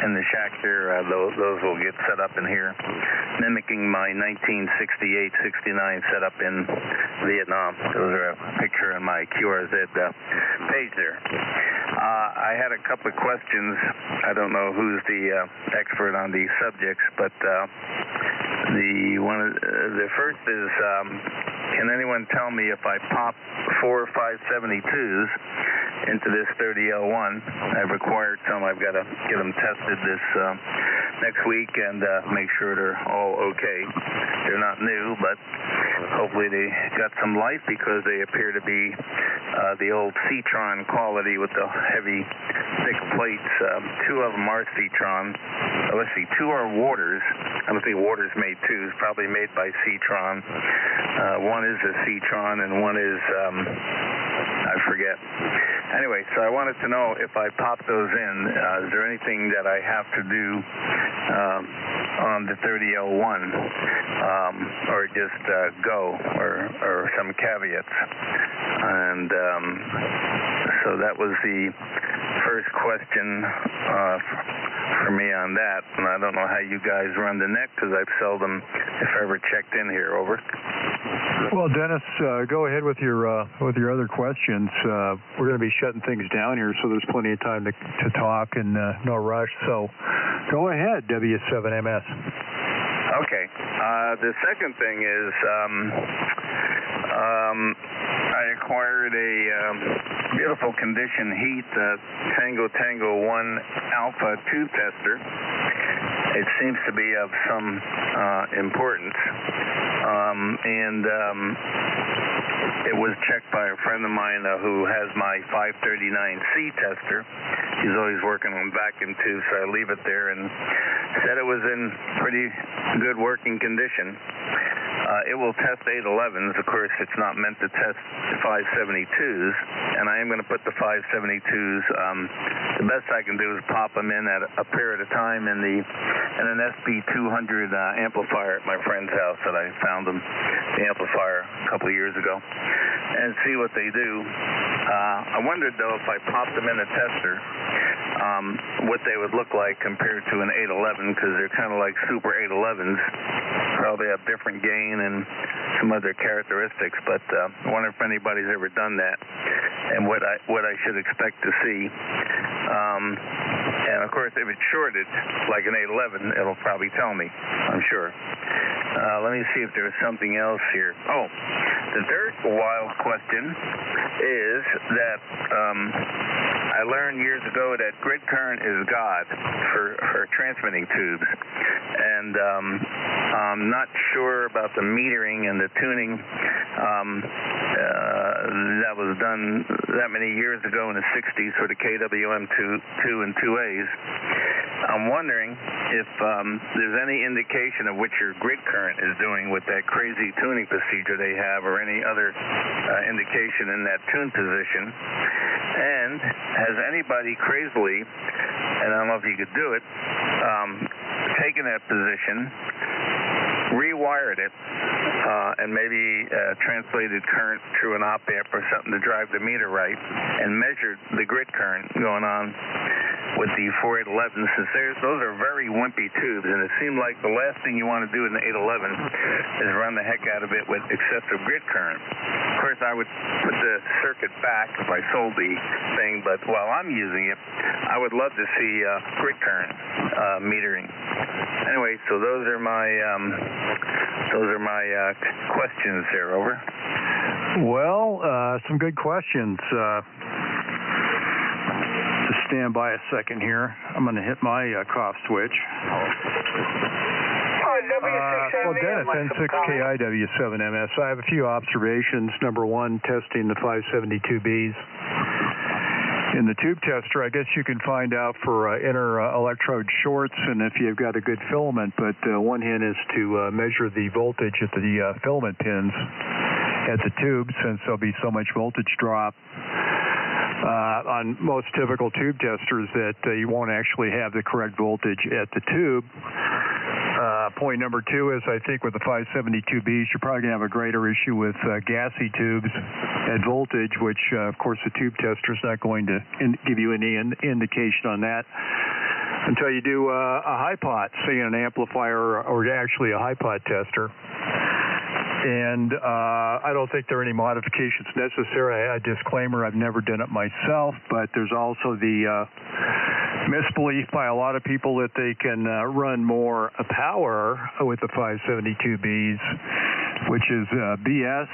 in the shack there, those will get set up in here, mimicking my 1968-69 setup in Vietnam. Those are a picture on my QRZ page there. I had a couple of questions. I don't know who's the expert on these subjects, but the first is, can anyone tell me if I pop 4 572s into this 30L1? I've required some. I've got to get them tested this next week and make sure they're all okay. They're not new, but hopefully they got some life because they appear to be the old Citron quality with the heavy, thick plates. 2 of them are Citron. Let's see, 2 are Waters. I don't think Waters made 2. It's probably made by Citron. One is a Citron and one is, I forget. Anyway, so I wanted to know if I pop those in, is there anything that I have to do on the 30L1 or just go, or some caveats? And so that was the first question for me on that, and I don't know how you guys run the net because I've seldom, if ever, checked in here. Over. Well, Dennis, go ahead with your other questions. We're going to be shutting things down here, so there's plenty of time to talk and no rush. So go ahead, W7MS. Okay. The second thing is I acquired a beautiful condition heat Tango 1 Alpha tube tester. It seems to be of some importance. And it was checked by a friend of mine who has my 539C tester. He's always working on vacuum tubes, so I leave it there, and said it was in pretty good working condition. It will test 811s. Of course, it's not meant to test 572s, and I am going to put the 572s. The best I can do is pop them in at a pair at a time in an SB200 amplifier at my friend's house that I found them, the amplifier, a couple of years ago, and see what they do. I wondered, though, if I popped them in a tester, what they would look like compared to an 811, because they're kind of like super 811s. Probably have different gain and some other characteristics, but I wonder if anybody's ever done that and what I should expect to see. And of course, if it's shorted like an 811, it'll probably tell me, I'm sure. Let me see if there's something else here. Oh, the third wild question is that I learned years ago that grid current is God for transmitting tubes, and I'm not sure about the metering and the tuning that was done that many years ago in the 60s for the KWM2 and 2As. I'm wondering if there's any indication of what your grid current is doing with that crazy tuning procedure they have, or any other indication in that tune position. And has anybody crazily, and I don't know if you could do it, taken that position, rewired it, and maybe translated current through an op amp or something to drive the meter right, and measured the grid current going on with the 4811, since those are very wimpy tubes, and it seemed like the last thing you want to do in the 811 is run the heck out of it with excessive grid current. Of course, I would put the circuit back if I sold the thing, but while I'm using it, I would love to see grid current metering. Anyway, so those are my questions there. Over. Well, some good questions. Just stand by a second here. I'm going to hit my cough switch. Well, Dennis, N6KIW7MS. I have a few observations. Number one, testing the 572Bs. In the tube tester, I guess you can find out for inner electrode shorts and if you've got a good filament, but one hint is to measure the voltage at the filament pins at the tube, since there'll be so much voltage drop on most typical tube testers that you won't actually have the correct voltage at the tube. Point number two is, I think with the 572Bs, you're probably going to have a greater issue with gassy tubes at voltage, which, of course, the tube tester is not going to give you any indication on that until you do a high pot, say an amplifier or actually a high pot tester. And I don't think there are any modifications necessary. A disclaimer, I've never done it myself, but there's also the misbelief by a lot of people that they can run more power with the 572Bs, which is BS,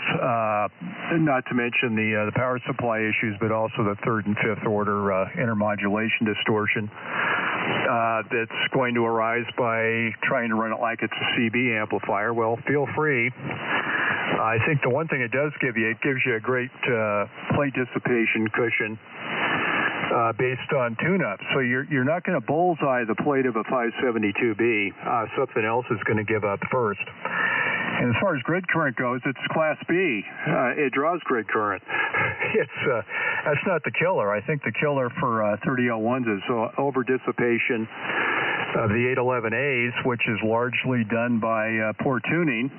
not to mention the power supply issues, but also the third and fifth order intermodulation distortion that's going to arise by trying to run it like it's a CB amplifier. Well, feel free. I think the one thing it does give you, it gives you a great plate dissipation cushion based on tune-up. So you're not going to bullseye the plate of a 572B. Something else is going to give up first. And as far as grid current goes, it's Class B. It draws grid current. That's not the killer. I think the killer for 3001s is over-dissipation of the 811As, which is largely done by poor tuning.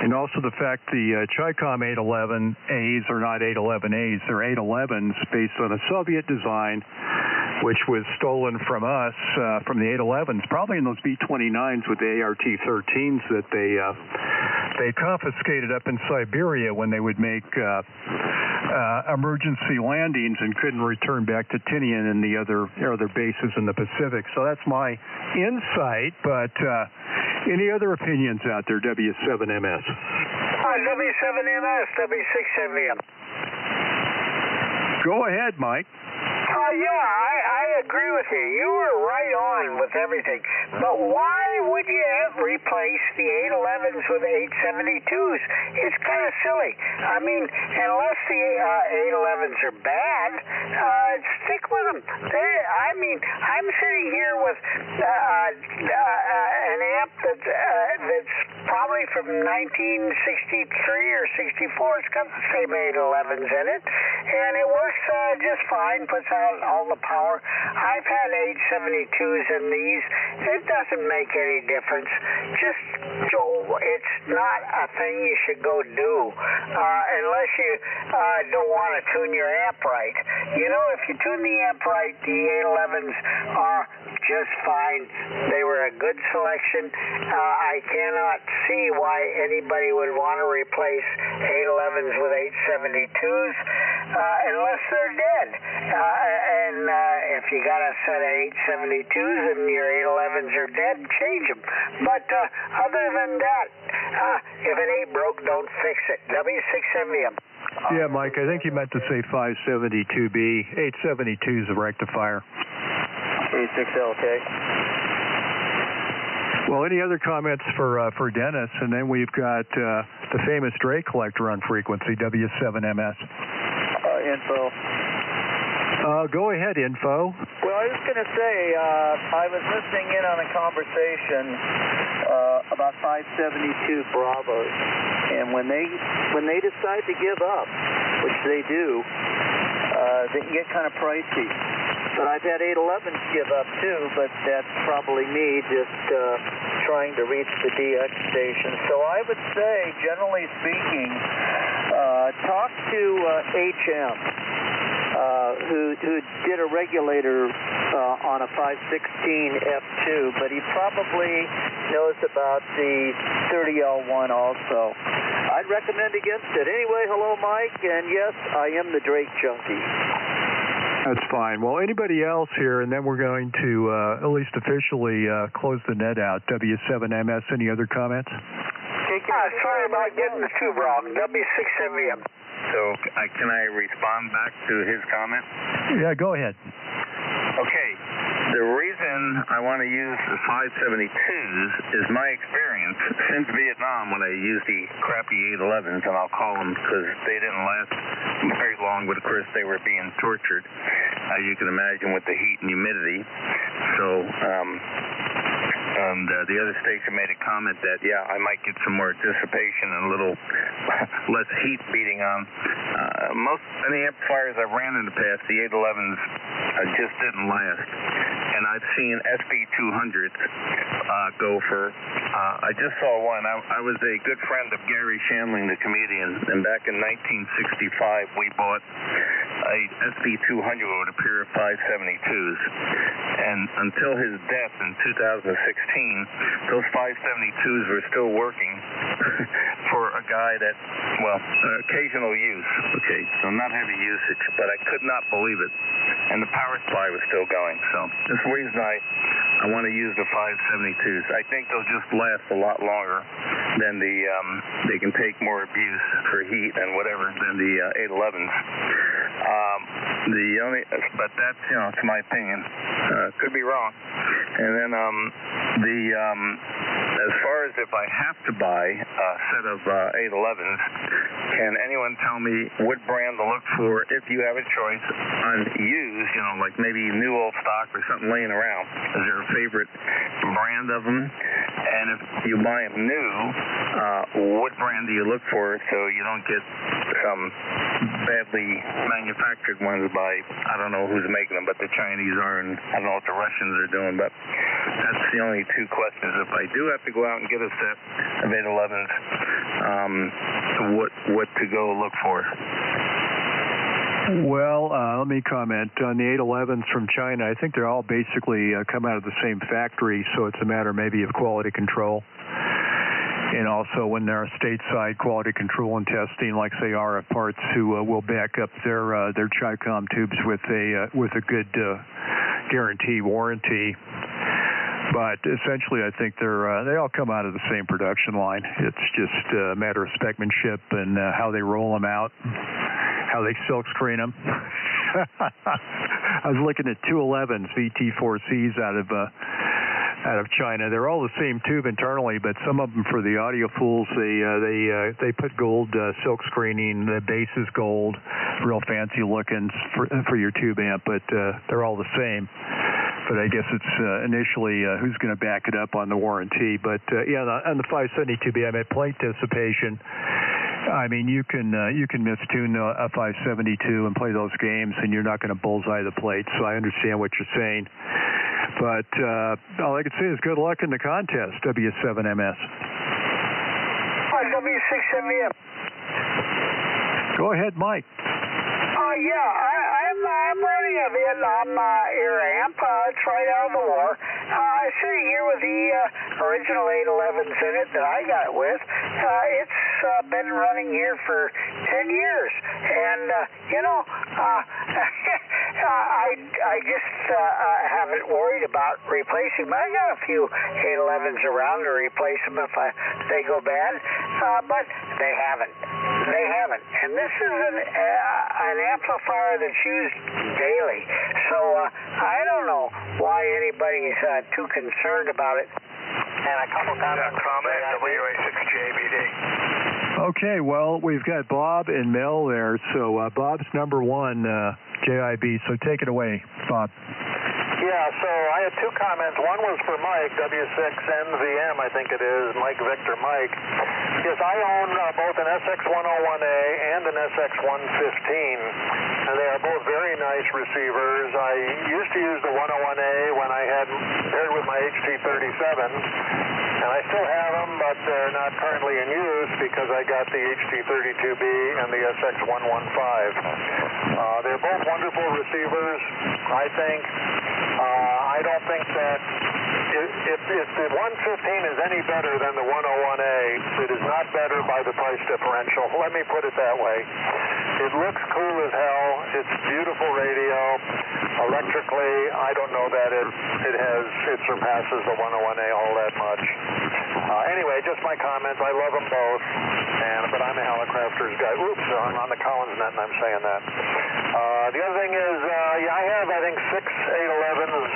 And also the fact the Chicom 811As are not 811As. They're 811s based on a Soviet design, which was stolen from us, from the 811s, probably in those B-29s with the ART-13s that they confiscated up in Siberia when they would make emergency landings and couldn't return back to Tinian and the other bases in the Pacific. So that's my insight, but any other opinions out there, W7MS? W7MS, W670M. Go ahead, Mike. Yeah, I agree with you. You were right on with everything. But why would you replace the 811s with 872s? It's kind of silly. I mean, unless the 811s are bad, stick with them. I'm sitting here with an amp that's probably from 1963 or 64. It's got the same 811s in it, and it works just fine, puts out all the power. I've had 872s in these. It doesn't make any difference. It's not a thing you should go do unless you don't want to tune your amp right. You know, if you tune the amp right, the 811s are just fine. They were a good selection. I cannot see why anybody would want to replace 811s with 872s unless they're dead. And if you got a set of 872s and your 811s are dead, change them. But other than that, if it ain't broke, don't fix it. W670M. Yeah, Mike, I think you meant to say 572B. 872 is a rectifier. 86LK. Well, any other comments for Dennis? And then we've got the famous Drake collector on frequency, W7MS. Info. Go ahead, Info. Well, I was going to say, I was listening in on a conversation about 572 Bravos, and when they decide to give up, which they do, they can get kind of pricey. But I've had 811s give up too, but that's probably me just trying to reach the DX station. So I would say, generally speaking, talk to HM. who did a regulator on a 516 F2, but he probably knows about the 30L1 also. I'd recommend against it. Anyway, hello, Mike, and yes, I am the Drake junkie. That's fine. Well, anybody else here, and then we're going to at least officially close the net out. W7MS, any other comments? Sorry about getting the tube wrong. W6MEM. So can I respond back to his comment? Yeah, go ahead. Okay. The reason I want to use the 572s is my experience since Vietnam when I used the crappy 811s, and I'll call them because they didn't last very long, but of course they were being tortured, as you can imagine, with the heat and humidity. So, and the other station made a comment that, yeah, I might get some more dissipation and a little less heat beating on. Most any amplifiers I've ran in the past, the 811s just didn't last. And I've seen SB200s go for, I just saw one. I was a good friend of Gary Shandling, the comedian, and back in 1965 we bought a SB200 with a pair of 572s. And until his death in 2016, those 572s were still working for a guy that, well, occasional use. Okay, so not heavy usage, but I could not believe it. And the power supply was still going. So that's the reason I want to use the 572s. I think they'll just last a lot longer than the, they can take more abuse for heat and whatever than the 811s. But that's, it's my opinion. Could be wrong. And then as far as if I have to buy a set of 811s, can anyone tell me what brand to look for if you have a choice on used, like maybe new old stock or something laying around? Is there a favorite brand of them? And if you buy them new, what brand do you look for so you don't get some badly manufactured ones by, I don't know who's making them, but the Chinese are, and I don't know what the Russians are doing, but that's the only two questions. If I do have to go out and get a set of 811s, what to go look for? Well, let me comment on the 811s from China. I think they're all basically come out of the same factory, so it's a matter maybe of quality control. And also when they're stateside quality control and testing, like say RF Parts, who will back up their Chi-Com tubes with a good guarantee warranty. But essentially, I think they all come out of the same production line. It's just a matter of specmanship and how they roll them out, how they silk screen them. I was looking at 211s, VT4Cs out of China. They're all the same tube internally, but some of them for the audio fools, they put gold silk screening. The base is gold, real fancy looking for your tube amp, but they're all the same. But I guess it's initially who's going to back it up on the warranty. But yeah, on the 572B, plate dissipation. I mean, you can mistune a 572 and play those games, and you're not going to bullseye the plate. So I understand what you're saying. But all I can say is good luck in the contest, W7MS. W6MEM. Go ahead, Mike. I'm running a Vietnam air amp. It's right out of the war. Sitting here with the original 811s in it that I got it with. It's been running here for 10 years. And, I just haven't worried about replacing them. I got a few 811s around to replace them if they go bad, but they haven't. And this is an amplifier that's used daily. So I don't know why anybody's too concerned about it. And a couple comments. Comment WA6JBD. Okay, well, we've got Bob and Mel there. So Bob's number one, JIB. So take it away, Bob. Yeah, so I had two comments. One was for Mike, W6NVM, I think it is, Mike Victor Mike. Yes, I own both an SX101A and an SX115, and they are both very nice receivers. I used to use the 101A when I had paired with my HT37, and I still have them, but they're not currently in use because I got the HD32B and the SX115. They're both wonderful receivers, I think. I don't think that if the 115 is any better than the 101A, it is not better by the price differential. Let me put it that way. It looks cool as hell. It's beautiful radio. Electrically, I don't know that it surpasses the 101A all that much. Anyway, just my comments. I love them both, but I'm a Helicrafters guy. Oops, I'm on the Collins net and I'm saying that. The other thing is, I have, I think, 6 811s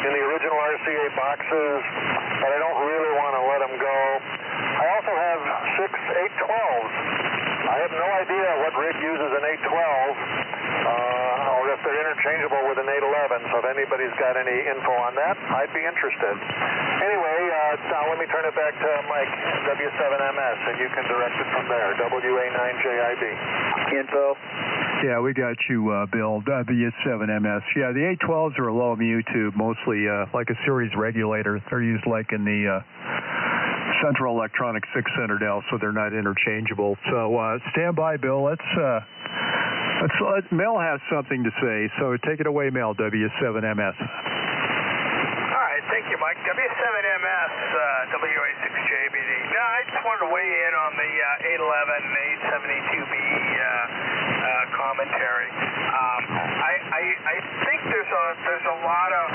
in the original RCA boxes, but I don't really want to let them go. I also have 6 812s. I have no idea what rig uses an 812, or if they're interchangeable with an 811, so if anybody's got any info on that, I'd be interested. Anyway, now let me turn it back to Mike, W7MS, and you can direct it from there, WA9JIB. Info? Yeah, we got you, Bill, W7MS. Yeah, the 812s are a low mu tube, mostly like a series regulator. They're used like in the Central Electronic 600L, so they're not interchangeable. So stand by, Bill. Let's Mel has something to say, so take it away, Mel, W7MS. All right, thank you, Mike. W7MS, WA6JBD. No, I just wanted to weigh in on the 811 872B commentary. I think there's a lot of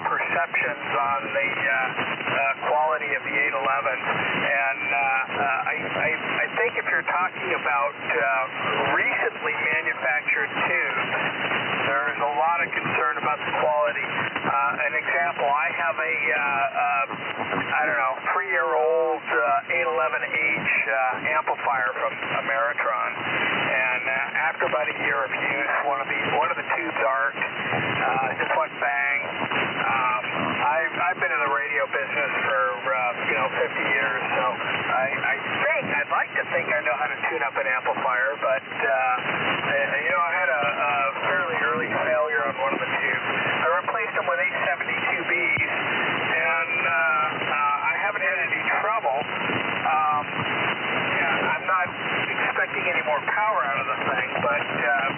perceptions on the quality of the 811s, and I think if you're talking about recently manufactured tubes, there's a lot of concern about the quality. An example, I have a 3-year-old 811H amplifier from Ameritron, and after about a year of use, one of the tubes arced, just went bang. I've been in the radio business for 50 years, so I'd like to think I know how to tune up an amplifier, but I had a fairly early failure on one of the tubes. I replaced them with 872Bs, and I haven't had any trouble. I'm not expecting any more power out of the thing, but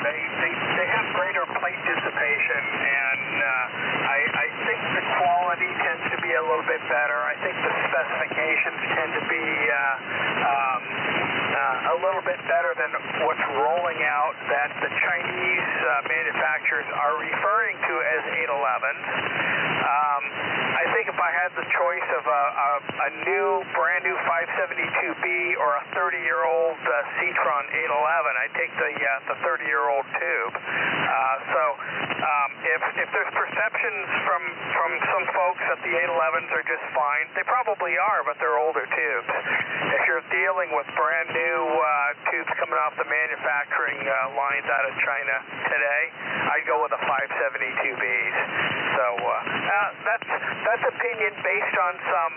they have greater plate dissipation, and I think the quality tends to be a little bit better. I think the specifications tend to be a little bit better than what's rolling out that the Chinese manufacturers are referring to as 811s. I think if I had the choice of a brand new 572B or a 30-year-old Citron 811, I'd take the 30-year-old tube. If there's perceptions from some folks that the 811s are just fine, they probably are, but they're older tubes. If you're dealing with brand new tubes coming off the manufacturing lines out of China today, I'd go with the 572Bs. So that's opinion based on some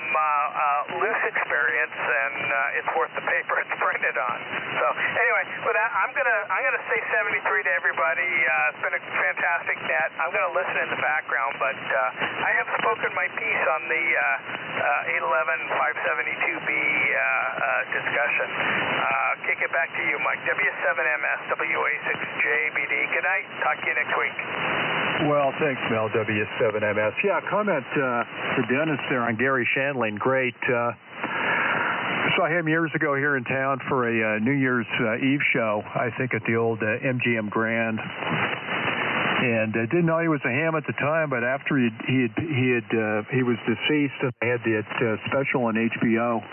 loose experience, and it's worth the paper it's printed on. So anyway, with that, I'm gonna say 73 to everybody. It's been a fantastic net. I'm gonna listen in the background, but I have spoken my piece on the 811 572B discussion. Kick it back to you, Mike. W7MS, WA6JBD. Good night. Talk to you next week. Well, thanks, Mel, W7MS. Yeah, comment to Dennis there on Gary Shandling. Great. Saw him years ago here in town for a New Year's Eve show, I think at the old MGM Grand. And didn't know he was a ham at the time, but after he was deceased, and they had the special on HBO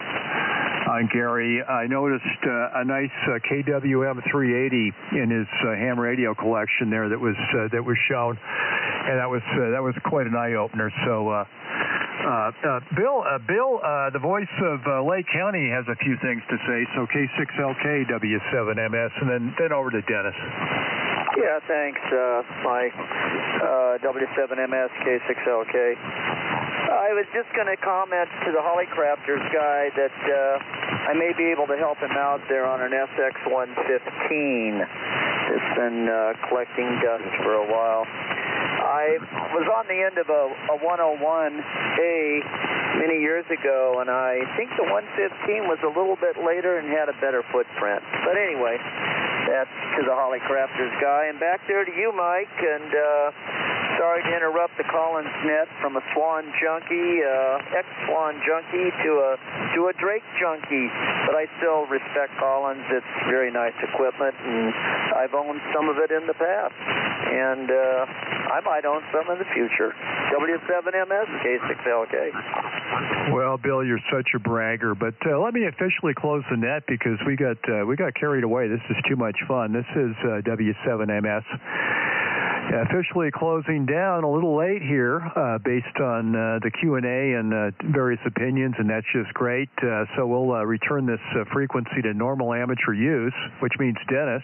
on Gary, I noticed a nice KWM 380 in his ham radio collection there that was shown, and that was quite an eye opener. So. Bill, the voice of Lake County has a few things to say. So K6LK W7MS, and then over to Dennis. Yeah, thanks, Mike. W7MS K6LK. I was just going to comment to the Hollycrafters guy that I may be able to help him out there on an SX115. It's been collecting dust for a while. I was on the end of a 101A many years ago, and I think the 115 was a little bit later and had a better footprint. But anyway, that's to the Holly Crafters guy. And back there to you, Mike, and sorry to interrupt the Collins net from a Swan junkie, ex-Swan junkie to a Drake junkie, but I still respect Collins. It's very nice equipment, and I've owned some of it in the past, and I might own some in the future. W7MS, K6LK. Well, Bill, you're such a bragger, but let me officially close the net because we got carried away. This is too much fun. This is W7MS. Officially closing down a little late here based on the Q&A and various opinions, and that's just great. So we'll return this frequency to normal amateur use, which means Dennis.